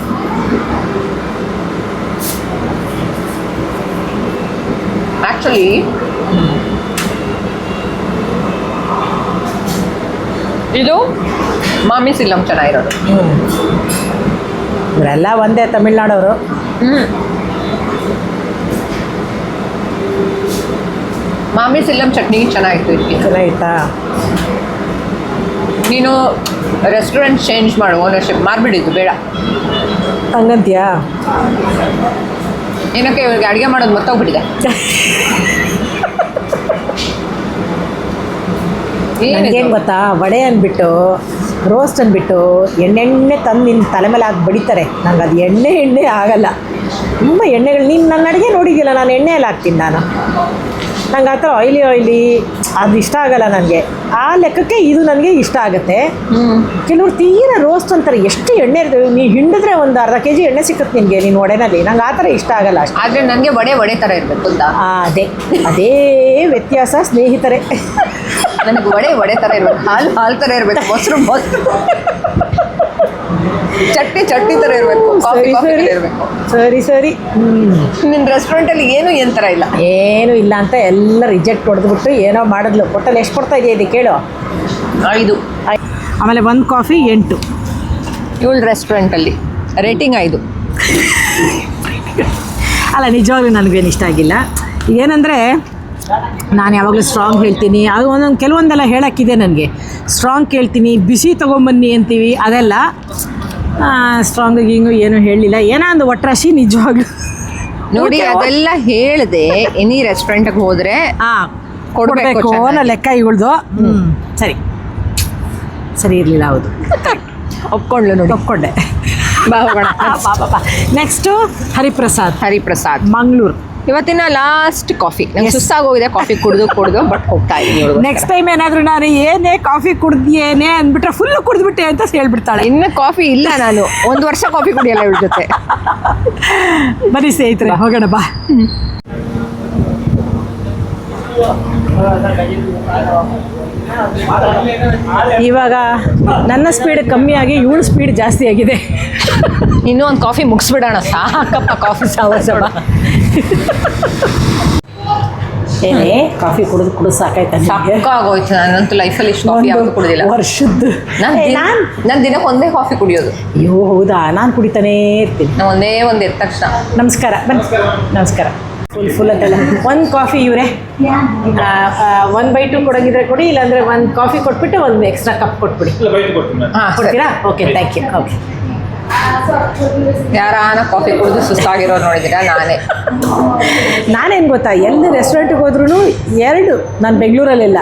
ಆ್ಯಕ್ಚುಲಿ ಇದು ಮಾಮಿ ಸಿಲ್ಲಂ ಚೆನ್ನಾಗಿರೋದು. ಇವರೆಲ್ಲ ಒಂದೇ ತಮಿಳ್ನಾಡವರು. ಮಾಮಿ ಸಿಲ್ಲಂ ಚಟ್ನಿ ಚೆನ್ನಾಗಿತ್ತು. ಇದಕ್ಕೆ ಚೆನ್ನಾಗಿತ್ತಾ? ನೀನು ರೆಸ್ಟೋರೆಂಟ್ ಚೇಂಜ್ ಮಾಡು, ಓನರ್ಶಿಪ್ ಮಾರ್ಬಿಡಿದ್ದು ಬೇಡ. ಹಂಗಂತೀಯಾ? ಏನಕ್ಕೆ ಇವ್ರಿಗೆ ಅಡುಗೆ ಮಾಡೋದು ಮತ್ತೋಗ್ಬಿಟ್ಟಿದೆ. ನನಗೇನು ಗೊತ್ತಾ, ವಡೆ ಅಂದ್ಬಿಟ್ಟು ರೋಸ್ಟ್ ಅಂದ್ಬಿಟ್ಟು ಎಣ್ಣೆ ತಂದು ನಿನ್ನ ತಲೆ ಮೇಲೆ ಹಾಕಿ ಬಡಿತಾರೆ. ನಂಗೆ ಅದು ಎಣ್ಣೆ ಆಗಲ್ಲ. ತುಂಬ ಎಣ್ಣೆಗಳು ನೀನು ನನ್ನ ಅಡುಗೆ ನೋಡಿದ್ದಿಲ್ಲ, ನಾನು ಎಣ್ಣೆಯಲ್ಲಿ ಹಾಕ್ತೀನಿ. ನಾನು ನಂಗೆ ಆ ಥರ ಆಯ್ಲಿ ಅದು ಇಷ್ಟ ಆಗಲ್ಲ ನನಗೆ. ಆ ಲೆಕ್ಕಕ್ಕೆ ಇದು ನನಗೆ ಇಷ್ಟ ಆಗುತ್ತೆ. ಕೆಲವ್ರು ತೀರಾ ರೋಸ್ಟ್ ಅಂತಾರೆ, ಎಷ್ಟು ಎಣ್ಣೆ ಇರ್ತವೆ, ನೀವು ಹಿಂಡಿದ್ರೆ ಒಂದು ಅರ್ಧ ಕೆಜಿ ಎಣ್ಣೆ ಸಿಕ್ಕುತ್ತೆ ನಿನಗೆ ನೀನು ವಡೆನಲ್ಲಿ. ನಂಗೆ ಆ ಥರ ಇಷ್ಟ ಆಗಲ್ಲ ಅಷ್ಟು. ಆದರೆ ನನಗೆ ವಡೆ ಥರ ಇರಬೇಕು ಅಂತ. ಅದೇ ವ್ಯತ್ಯಾಸ ಸ್ನೇಹಿತರೆ. ನನಗೆ ವಡೆ ಥರ ಇರಬೇಕು, ಹಾಲು ಥರ ಇರಬೇಕು, ಮೊಸರು ಚಟ್ನಿ ಥರ ಇರಬೇಕು, ಕಾಫಿ ಥರ ಇರಬೇಕು. ಸರಿ. ನಿನ್ನ ರೆಸ್ಟೋರೆಂಟಲ್ಲಿ ಏನು ಥರ ಇಲ್ಲ, ಏನೂ ಇಲ್ಲ ಅಂತ ಎಲ್ಲ ರಿಜೆಕ್ಟ್ ಹೊಡೆದ್ಬಿಟ್ಟು ಏನೋ ಮಾಡಿದ್ಲು. ಒಟ್ಟಲ್ಲಿ ಎಷ್ಟು ಕೊಡ್ತಾ ಇದೆಯಾ ಇದು ಕೇಳು? 5. ಆಮೇಲೆ ಒಂದು ಕಾಫಿ 8. ಇವಳು ರೆಸ್ಟೋರೆಂಟಲ್ಲಿ ರೇಟಿಂಗ್ 5. ಅಲ್ಲ, ನಿಜವಾಗ್ಲೂ ನನಗೇನು ಇಷ್ಟ ಆಗಿಲ್ಲ. ಏನಂದರೆ ನಾನು ಯಾವಾಗಲೂ ಸ್ಟ್ರಾಂಗ್ ಹೇಳ್ತೀನಿ, ಅದು ಕೆಲವೊಂದೆಲ್ಲ ಹೇಳೋಕ್ಕಿದೆ ನನಗೆ. ಸ್ಟ್ರಾಂಗ್ ಕೇಳ್ತೀನಿ, ಬಿಸಿ ತೊಗೊಂಬನ್ನಿ ಅಂತೀವಿ, ಅದೆಲ್ಲ ಸ್ಟ್ರಾಂಗ್ ಹಿಂಗು ಏನೂ ಹೇಳಲಿಲ್ಲ. ಏನೋ ಒಂದು ಒಟ್ರಾಶಿ ನಿಜವಾಗ್ಲೂ ನೋಡಿ. ಅದೆಲ್ಲ ಹೇಳಿದೆ ಎನಿ ರೆಸ್ಟೋರೆಂಟ್ಗೆ ಹೋದರೆ ಕೊಡಬೇಕು ಅನ್ನೋ ಲೆಕ್ಕ ಇಳ್ದು. ಸರಿ ಇರಲಿಲ್ಲ. ಹೌದು, ಒಪ್ಕೊಂಡ್ಲು ನೋಡಿ, ಒಪ್ಕೊಂಡೆ. ನೆಕ್ಸ್ಟು ಹರಿಪ್ರಸಾದ್ ಮಂಗಳೂರು. ಇವತ್ತಿನ ಲಾಸ್ಟ್ ಕಾಫಿ. ನಂಗೆ ಸುಸ್ತಾಗೋಗಿದೆ ಕಾಫಿ ಕುಡಿದು ಬಟ್ ಹೋಗ್ತಾ ಇದ್ದೀನಿ. ನೆಕ್ಸ್ಟ್ ಟೈಮ್ ಏನಾದರೂ ನಾನು ಏನೇ ಕಾಫಿ ಕುಡ್ದೇನೆ ಅಂದ್ಬಿಟ್ರೆ ಫುಲ್ಲು ಕುಡಿದ್ಬಿಟ್ಟೆ ಅಂತ ಹೇಳ್ಬಿಡ್ತಾಳೆ. ಇನ್ನು ಕಾಫಿ ಇಲ್ಲ, ನಾನು 1 ವರ್ಷ ಕಾಫಿ ಕುಡಿಯಲ್ಲ ಇವ್ರ ಜೊತೆ. ಬನ್ನಿ ಸ್ನೇಹಿತರೆ, ಹೋಗೋಣ ಬಾ. ಇವಾಗ ನನ್ನ ಸ್ಪೀಡ್ ಕಮ್ಮಿ ಆಗಿ ಇವಳು ಸ್ಪೀಡ್ ಜಾಸ್ತಿ ಆಗಿದೆ. ಇನ್ನೂ ಒಂದು ಕಾಫಿ ಮುಗಿಸ್ಬಿಡೋಣ, ಸಾಕಪ್ಪ ಕಾಫಿ ಸಾವಸೋಣ. ಏನೇ ಕಾಫಿ ಕುಡಿದು ಸಾಕಾಯ್ತು, ಸಾಕಾಗೋಯ್ತು. ನಾನಂತೂ ಲೈಫಲ್ಲಿ ಇಷ್ಟು ಕಾಫಿ ಯಾವುದು ಕುಡಿದಿಲ್ಲ ವರ್ಷದ್ದು. ನಾನು ದಿನಕ್ಕೆ ಒಂದೇ ಕಾಫಿ ಕುಡಿಯೋದು. ಅಯ್ಯೋ ಹೌದಾ, ನಾನು ಕುಡಿತಾನೇ ಇರ್ತೀನಿ. ನಾನು ಒಂದೇ ಎದ್ದ ತಕ್ಷಣ ನಮಸ್ಕಾರ, ಬನ್ನಿ ನಮಸ್ಕಾರ. ಫುಲ್ ಅಂತೆಲ್ಲ ಒಂದು ಕಾಫಿ ಇವರೇ 1/2 ಕೊಡೋಗಿದ್ರೆ ಕೊಡಿ, ಇಲ್ಲಾಂದರೆ 1 ಕಾಫಿ ಕೊಟ್ಬಿಟ್ಟು 1 ಎಕ್ಸ್ಟ್ರಾ ಕಪ್ ಕೊಟ್ಬಿಡಿ. ಕೊಡ್ತೀರಾ? Okay, thank you. ಓಕೆ, ಯಾರಾನ ಕಾಫಿ ಕುಡಿದು ಸುಸ್ತಾಗಿರೋರು ನೋಡಿದ್ದೀರಾ? ನಾನೇನು ಗೊತ್ತಾ, ಎಲ್ಲಿ ರೆಸ್ಟೋರೆಂಟಿಗೆ ಹೋದ್ರೂ 2, ನಾನು ಬೆಂಗಳೂರಲ್ಲೆಲ್ಲ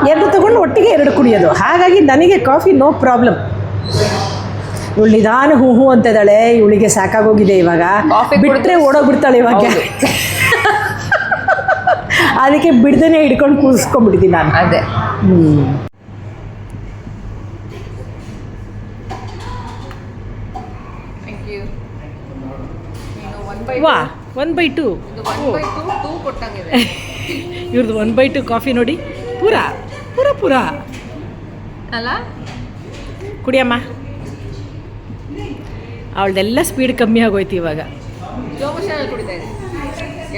2 ತೊಗೊಂಡು ಒಟ್ಟಿಗೆ 2 ಕುಡಿಯೋದು. ಹಾಗಾಗಿ ನನಗೆ ಕಾಫಿ ನೋ ಪ್ರಾಬ್ಲಮ್. ಇವಳು ನಿಧಾನ ಹೂ ಅಂತಿದ್ದಾಳೆ, ಇವಳಿಗೆ ಸಾಕಾಗೋಗಿದೆ ಇವಾಗ. ಬಿಟ್ಟರೆ ಓಡೋಗ್ಬಿಡ್ತಾಳೆ ಇವಾಗ. ಅದಕ್ಕೆ ಬಿಡ್ದೇ ಹಿಡ್ಕೊಂಡು ಕೂರಿಸ್ಕೊಂಡ್ಬಿಟ್ಟಿದ್ದೀನಿ ನಾನು. ಅದೇ ವಾ 1/2 ಕೊಟ್ಟಂಗಿದೆ ಇವ್ರದ್ದು 1/2 ಕಾಫಿ ನೋಡಿ. ಪೂರ ಅಲ್ಲ, ಕುಡಿಯಮ್ಮ. ಅವಳದೆಲ್ಲ ಸ್ಪೀಡ್ ಕಮ್ಮಿ ಆಗೋಯ್ತು ಇವಾಗ. ಕುಡಿತಾ ಇದೆ.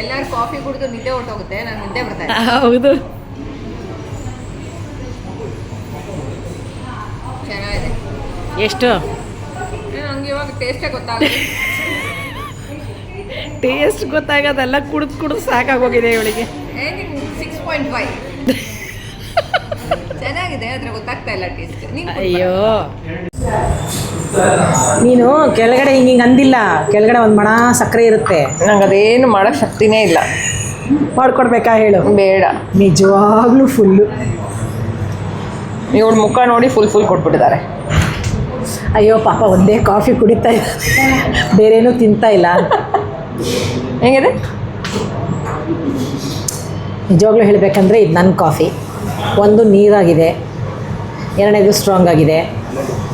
ಎಲ್ಲರೂ ಕಾಫಿ ಕುಡಿದು ನಿದ್ದೆ ಹೊರಟೋಗುತ್ತೆ, ನಾನು ನಿದ್ದೆ ಬರ್ತಾ ಇದೆ. ಹೌದು, ಚೆನ್ನಾಗಿದೆ. ಎಷ್ಟು? ನಂಗೆ ಇವಾಗ ಟೇಸ್ಟೇ ಗೊತ್ತಾಗುತ್ತೆ. ಟೇಸ್ಟ್ ಗೊತ್ತಾಗೋದೆಲ್ಲ ಕುಡಿದು ಸಾಕಾಗೋಗಿದೆ ಇವಳಿಗೆ. 6.5 ಚೆನ್ನಾಗಿದೆ, ಆದರೆ ಗೊತ್ತಾಗ್ತಾ ಇಲ್ಲ ಟೇಸ್ಟ್. ಅಯ್ಯೋ, ನೀನು ಕೆಳಗಡೆ ಹಿಂಗೆ ಅಂದಿಲ್ಲ. ಕೆಳಗಡೆ ಒಂದು ಮಣ ಸಕ್ಕರೆ ಇರುತ್ತೆ, ನಂಗೆ ಅದೇನು ಮಾಡೋ ಶಕ್ತಿನೇ ಇಲ್ಲ. ಮಾಡ್ಕೊಡ್ಬೇಕಾ ಹೇಳು? ಬೇಡ, ನಿಜವಾಗ್ಲೂ ಫುಲ್ಲು. ಇವಳು ಮುಖ ನೋಡಿ ಫುಲ್ ಕೊಟ್ಬಿಟ್ಟಿದ್ದಾರೆ. ಅಯ್ಯೋ ಪಾಪ, ಒಂದೇ ಕಾಫಿ ಕುಡಿತಾ ಇಲ್ಲ, ಬೇರೇನೂ ತಿಂತಾ ಇಲ್ಲ. ಹೇಗಿದೆ? ನಿಜವಾಗ್ಲೂ ಹೇಳಬೇಕಂದ್ರೆ ಇದು ನನ್ನ ಕಾಫಿ. 1 ನೀರಾಗಿದೆ, 2ನೇದು ಸ್ಟ್ರಾಂಗ್ ಆಗಿದೆ,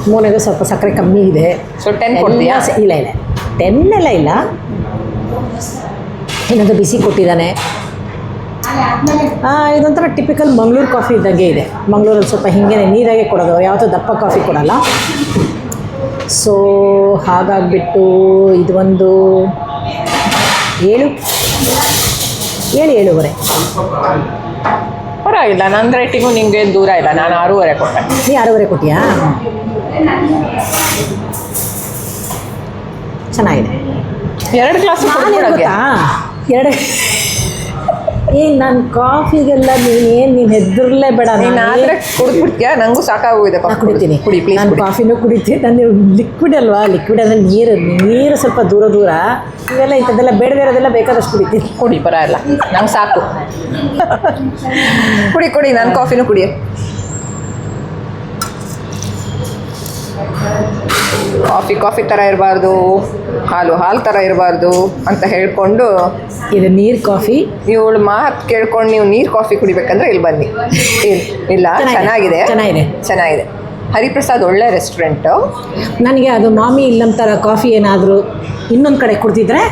3ನೇದು ಸ್ವಲ್ಪ ಸಕ್ಕರೆ ಕಮ್ಮಿ ಇದೆ. ಸೊ 10 ಕೊಡ್ತೀಯಾ? ಇಲ್ಲ 10 ಎಲ್ಲ ಇಲ್ಲ. ಇನ್ನೊಂದು ಬಿಸಿ ಕೊಟ್ಟಿದ್ದಾನೆ. ಇದೊಂಥರ ಟಿಪಿಕಲ್ ಮಂಗಳೂರು ಕಾಫಿ ಇದ್ದಂಗೆ ಇದೆ. ಮಂಗಳೂರಲ್ಲಿ ಸ್ವಲ್ಪ ಹಿಂಗೆ ನೀರಾಗೆ ಕೊಡೋದು, ಯಾವತ್ತೂ ದಪ್ಪ ಕಾಫಿ ಕೊಡೋಲ್ಲ. ಸೊ ಹಾಗಾಗಿಬಿಟ್ಟು ಇದು ಒಂದು 7-7.5. ಪರವಾಗಿಲ್ಲ, ನನ್ನ ರೇಟಿಂಗು ನಿಮಗೆ ದೂರ ಇಲ್ಲ. ನಾನು 6.5 ಕೊಟ್ಟೆ. ನೀ 6.5 ಕೊಟ್ಟಿಯಾ? ಚೆನ್ನಾಗಿದೆ. 2 ಗ್ಲಾಸ್ ಗೊತ್ತಾ? 2 ನಾನು ಕಾಫಿಗೆಲ್ಲ ನೀನು ಹೆದರ್ಲೇ ಬೇಡ. ಆದರೆ ಕುಡಿದ್ಬಿಡ್ತೀಯಾ? ನನಗೂ ಸಾಕಾಗೋಗಿದೆ. ಕುಡಿತೀನಿ, ಕುಡಿ ಪ್ಲೀಸ್. ನಾನು ಕಾಫಿನೂ ಕುಡಿತೀನಿ. ನಾನು ಲಿಕ್ವಿಡ್ ಅಲ್ವಾ, ಲಿಕ್ವಿಡ್ ಅಂದರೆ ನೀರು ಸ್ವಲ್ಪ ದೂರ ಇವೆಲ್ಲ ಇಂಥದ್ದೆಲ್ಲ ಬೇಡದಿರೋದೆಲ್ಲ ಬೇಕಾದಷ್ಟು ಕುಡಿತೀನಿ. ಕುಡಿ, ಪರವಾಗಿಲ್ಲ, ನಂಗೆ ಸಾಕು. ಕುಡಿ, ನಾನು ಕಾಫಿನೂ ಕುಡಿಯ. ಕಾಫಿ ಥರ ಇರಬಾರ್ದು, ಹಾಲು ಥರ ಇರಬಾರ್ದು ಅಂತ ಹೇಳ್ಕೊಂಡು ಇದು ನೀರು ಕಾಫಿ. ಇವಳು ಮಾತು ಕೇಳ್ಕೊಂಡು ನೀವು ನೀರು ಕಾಫಿ ಕುಡಿಬೇಕಂದ್ರೆ ಇಲ್ಲಿ ಬನ್ನಿ. ಇಲ್ಲ, ಚೆನ್ನಾಗಿದೆ. ಹರಿಪ್ರಸಾದ್ ಒಳ್ಳೆ ರೆಸ್ಟೋರೆಂಟು. ನನಗೆ ಅದು ಮಾಮಿ ಇಲ್ಲಿ ನಮ್ಮ ಥರ ಕಾಫಿ ಏನಾದರೂ ಇನ್ನೊಂದು ಕಡೆ ಕುಡ್ದಿದ್ರೆ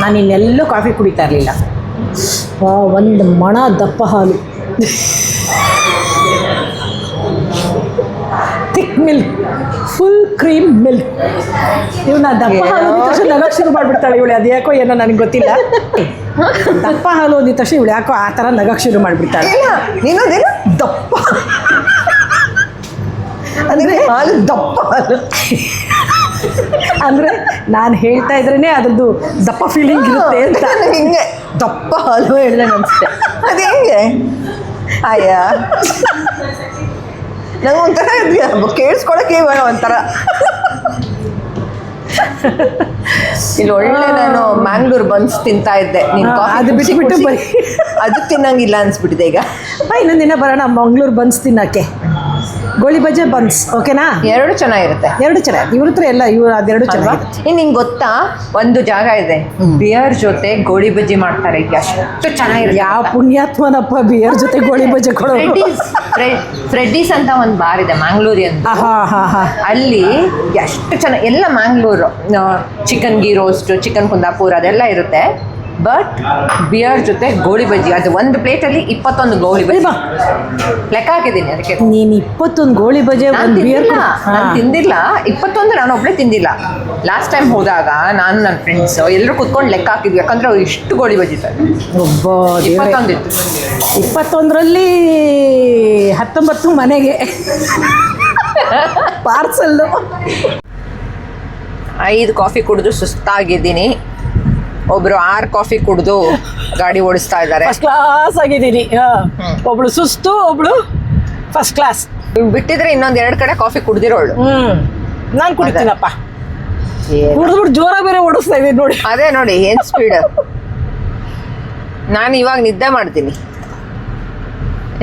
ನಾನು ಇನ್ನೆಲ್ಲೂ ಕಾಫಿ ಕುಡಿತಾ ಇರಲಿಲ್ಲ. ಒಂದು ಮಣ ದಪ್ಪ ಹಾಲು, thick milk, full cream milk. ಇವನ್ನ ದಪ್ಪ ಹಾಲು ಅಂದಿದ ತಕ್ಷಣ ನಗಕ್ಕೆ ಶುರು ಮಾಡಿಬಿಡ್ತಾಳೆ ಇವಳು. ಅದು ಯಾಕೋ ಏನೋ ನನಗೆ ಗೊತ್ತಿಲ್ಲ. ದಪ್ಪ ಹಾಲು ಅಂದಿದ ತಕ್ಷಣ ಇವಳು ಯಾಕೋ ಆ ಥರ ನಗಕ್ಕೆ ಶುರು ಮಾಡಿಬಿಡ್ತಾಳೆ. ನೀನೋದೇನು ದಪ್ಪ ಅಂದರೆ ಹಾಲು ದಪ್ಪ ಹಾಲು ಅಂದರೆ ನಾನು ಹೇಳ್ತಾ ಇದ್ರೇ ಅದ್ರದ್ದು ದಪ್ಪ ಫೀಲಿಂಗ್ ಇರುತ್ತೆ ಅಂತ. ಹಿಂಗೆ ದಪ್ಪ ಹಾಲು ಹೇಳಿದೆ ಅನಿಸುತ್ತೆ. ಅದು ಹೆಂಗೆ ಅಯ್ಯ, ನಂಗೆ ಒಂಥರ ಕೇಳಿಸ್ಕೊಳಕ್ಕೆ ಇವಾಗ ಒಂಥರ. ಇಲ್ಲಿ ಒಳ್ಳೆ ನಾನು ಮ್ಯಾಂಗ್ಳೂರ್ ಬನ್ಸ್ ತಿಂತಾ ಇದ್ದೆ. ಅದು ಬಿಟ್ಬಿಟ್ಟು ಬರೀ ಅದು ತಿನ್ನಂಗಿಲ್ಲ ಅನ್ಸ್ಬಿಟ್ಟಿದೆ ಈಗ. ಇನ್ನೊಂದು ದಿನ ಬರೋಣ ಮಂಗ್ಳೂರು ಬನ್ಸ್ ತಿನ್ನೋಕ್ಕೆ. ಗೋಳಿ ಬಜೆ ಬನ್ಸ್ ಓಕೆನಾ? ಎರಡು ಚೆನ್ನಾಗಿರುತ್ತೆ. ಇವ್ರ ಹತ್ರ ಎಲ್ಲ ಅದೆರಡು ಚೆನ್ನಾಗಿರುತ್ತೆ. ಇನ್ನು ನಿಂಗೆ ಗೊತ್ತಾ, ಒಂದು ಜಾಗ ಇದೆ ಬಿಯರ್ ಜೊತೆ ಗೋಳಿ ಬಜ್ಜಿ ಮಾಡ್ತಾರೆ. ಅಷ್ಟು ಚೆನ್ನಾಗಿರುತ್ತೆ. ಯಾವ ಪುಣ್ಯಾತ್ಮನಪ್ಪ ಬಿಯರ್ ಜೊತೆ ಗೋಳಿ ಬಜೆ ಕೊಡೋ. ಫ್ರೆಡ್ಡೀಸ್ ಅಂತ ಒಂದು ಬಾರ್ ಇದೆ ಮ್ಯಾಂಗ್ಳೂರಿ ಅಂತ. ಅಲ್ಲಿ ಎಷ್ಟು ಚೆನ್ನಾಗಿ ಎಲ್ಲ Mangalore chicken ghee roast, chicken Kundapur ಅದೆಲ್ಲ ಇರುತ್ತೆ. ಬಟ್ ಬಿಯರ್ ಜೊತೆ ಗೋಳಿ ಬಜ್ಜಿ, ಅದು ಒಂದು ಪ್ಲೇಟಲ್ಲಿ 21 ಗೋಳಿ ಬಜ್ಜಿ. ಲೆಕ್ಕ ಹಾಕಿದ್ದೀನಿ ಅದಕ್ಕೆ. ನೀನು 21 ಗೋಳಿ ಬಜೆ ಒಂದು ಬಿಯರ್ ನಾನು ತಿಂದಿಲ್ಲ. 21 ನಾನು ಒಬ್ಬಳೇ ತಿಂದಿಲ್ಲ. ಲಾಸ್ಟ್ ಟೈಮ್ ಹೋದಾಗ ನಾನು ನನ್ನ ಫ್ರೆಂಡ್ಸ್ ಎಲ್ಲರೂ ಕುತ್ಕೊಂಡು ಲೆಕ್ಕ ಹಾಕಿದ್ವಿ. ಯಾಕಂದ್ರೆ ಅವ್ರು ಇಷ್ಟು ಗೋಳಿ ಬಜ್ಜಿ ಒಬ್ಬ 21 ಇತ್ತು. 21ರಲ್ಲಿ 19 ಮನೆಗೆ ಪಾರ್ಸಲ್ಲು. 5 ಕಾಫಿ ಕುಡಿದು ಸುಸ್ತಾಗಿದ್ದೀನಿ. ಒಬ್ರು 6 ಕಾಫಿ ಕುಡಿದು ಗಾಡಿ ಓಡಿಸ್ತಾ ಇದ್ದಾರೆ. ಫಸ್ಟ್ ಕ್ಲಾಸ್ ಆಗಿದ್ದೀನಿ. ಒಬ್ಳು ಸುಸ್ತು, ಒಬ್ಳು ಫಸ್ಟ್ ಕ್ಲಾಸ್. ಬಿಟ್ಟಿದ್ರೆ ಇನ್ನೊಂದು 2 ಕಡೆ ಕಾಫಿ ಕುಡ್ದಿರೋಳು. ನಾನು ಕುಡಿತೀನಪ್ಪ. ಕುಡಿದ್ಬಿಟ್ಟು ಜೋರಾಗಿ ಬೇರೆ ಓಡಿಸ್ತಾ ಇದ್ದೀನಿ ನೋಡಿ. ಅದೇ ನೋಡಿ ಏನ್ ಸ್ಪೀಡ್. ನಾನು ಇವಾಗ ನಿದ್ದೆ ಮಾಡ್ತೀನಿ.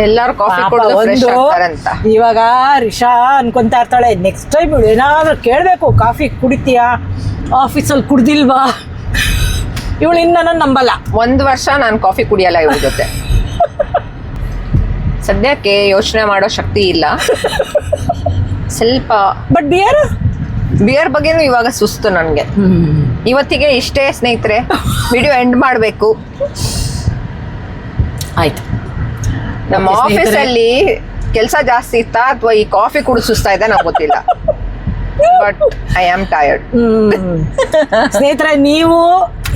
ಎಲ್ಲರೂ ಕಾಫಿ ಕುಡಿದು ಫ್ರೆಶ್ ಆಗ್ತಾರಂತ. ಇವಾಗ ರಿಷಾ ಅನ್ಕೊಂತಾ ಇರ್ತಾಳೆ, ನೆಕ್ಸ್ಟ್ ಟೈಮ್ ಏನಾದ್ರೂ ಕೇಳಬೇಕು, ಕಾಫಿ ಕುಡಿತೀಯಾ, ಆಫೀಸಲ್ಲಿ ಕುಡ್ದಿಲ್ವಾ. ಇವಳು ಇನ್ನು ನನ್ನ ನಂಬಲ್ಲ. 1 ವರ್ಷ ನಾನು ಕಾಫಿ ಕುಡಿಯಲ್ಲ ಇವಳ ಜೊತೆ. ಸದ್ಯಕ್ಕೆ ಯೋಚನೆ ಮಾಡೋ ಶಕ್ತಿ ಇಲ್ಲ ಸ್ವಲ್ಪ. ಬಟ್ ಬಿಯರ್ ಬಗ್ಗೆನೂ ಇವಾಗ ಸುಸ್ತು ನನಗೆ. ಇವತ್ತಿಗೆ ಇಷ್ಟೇ ಸ್ನೇಹಿತರೆ, ವಿಡಿಯೋ ಎಂಡ್ ಮಾಡಬೇಕು. ಆಯ್ತು. ನಮ್ಮ ಆಫೀಸಲ್ಲಿ ಕೆಲಸ ಜಾಸ್ತಿ ಇತ್ತಾ ಅಥವಾ ಈ ಕಾಫಿ ಕುಡಿದು ಸುಸ್ತಾ ಇದೆ ನಂಗೆ ಗೊತ್ತಿಲ್ಲ. But I am tired. ಸ್ನೇಹಿತರೆ, ನೀವು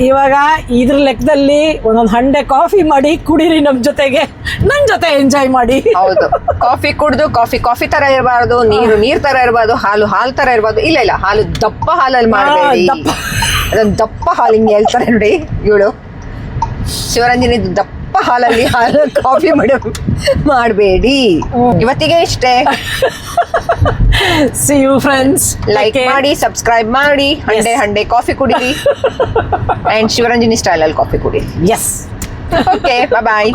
ಇವಾಗ ಇದ್ರ ಲೆಕ್ಕದಲ್ಲಿ ಒಂದೊಂದು ಹಂಡೆ ಕಾಫಿ ಮಾಡಿ ಕುಡೀರಿ ನಮ್ಮ ಜೊತೆಗೆ, ನನ್ನ ಜೊತೆ ಎಂಜಾಯ್ ಮಾಡಿ. ಹೌದು, ಕಾಫಿ ಕುಡಿದು ಕಾಫಿ ತರ ಇರಬಾರ್ದು, ನೀರ್ ತರ ಇರಬಾರ್ದು, ಹಾಲು ತರ ಇರಬಾರ್ದು. ಇಲ್ಲ, ಹಾಲು ದಪ್ಪ ಹಾಲಲ್ಲಿ ಮಾಡಬೇಡಿ. ಅದೊಂದು ದಪ್ಪ ಹಾಲು ಹಿಂಗೆ ಹೇಳ್ತಾರೆ ನೋಡಿ ಇವಳು ಶಿವರಂಜನಿ, ದಪ್ಪ ಹಾಲಲ್ಲಿ ಕಾಫಿ ಮಾಡಬೇಡಿ. ಇವತ್ತಿಗೆ ಇಷ್ಟೇ. See you friends. ಲೈಕ್ ಮಾಡಿ, ಸಬ್ಸ್ಕ್ರೈಬ್ ಮಾಡಿ, ಹಂಡೆ ಕಾಫಿ ಕುಡಿರಿ ಅಂಡ್ ಶಿವರಂಜನಿ ಸ್ಟೈಲ್ ಅಲ್ಲಿ ಕಾಫಿ ಕುಡಿ. ಎಸ್. ಓಕೆ, ಬಾಯ್.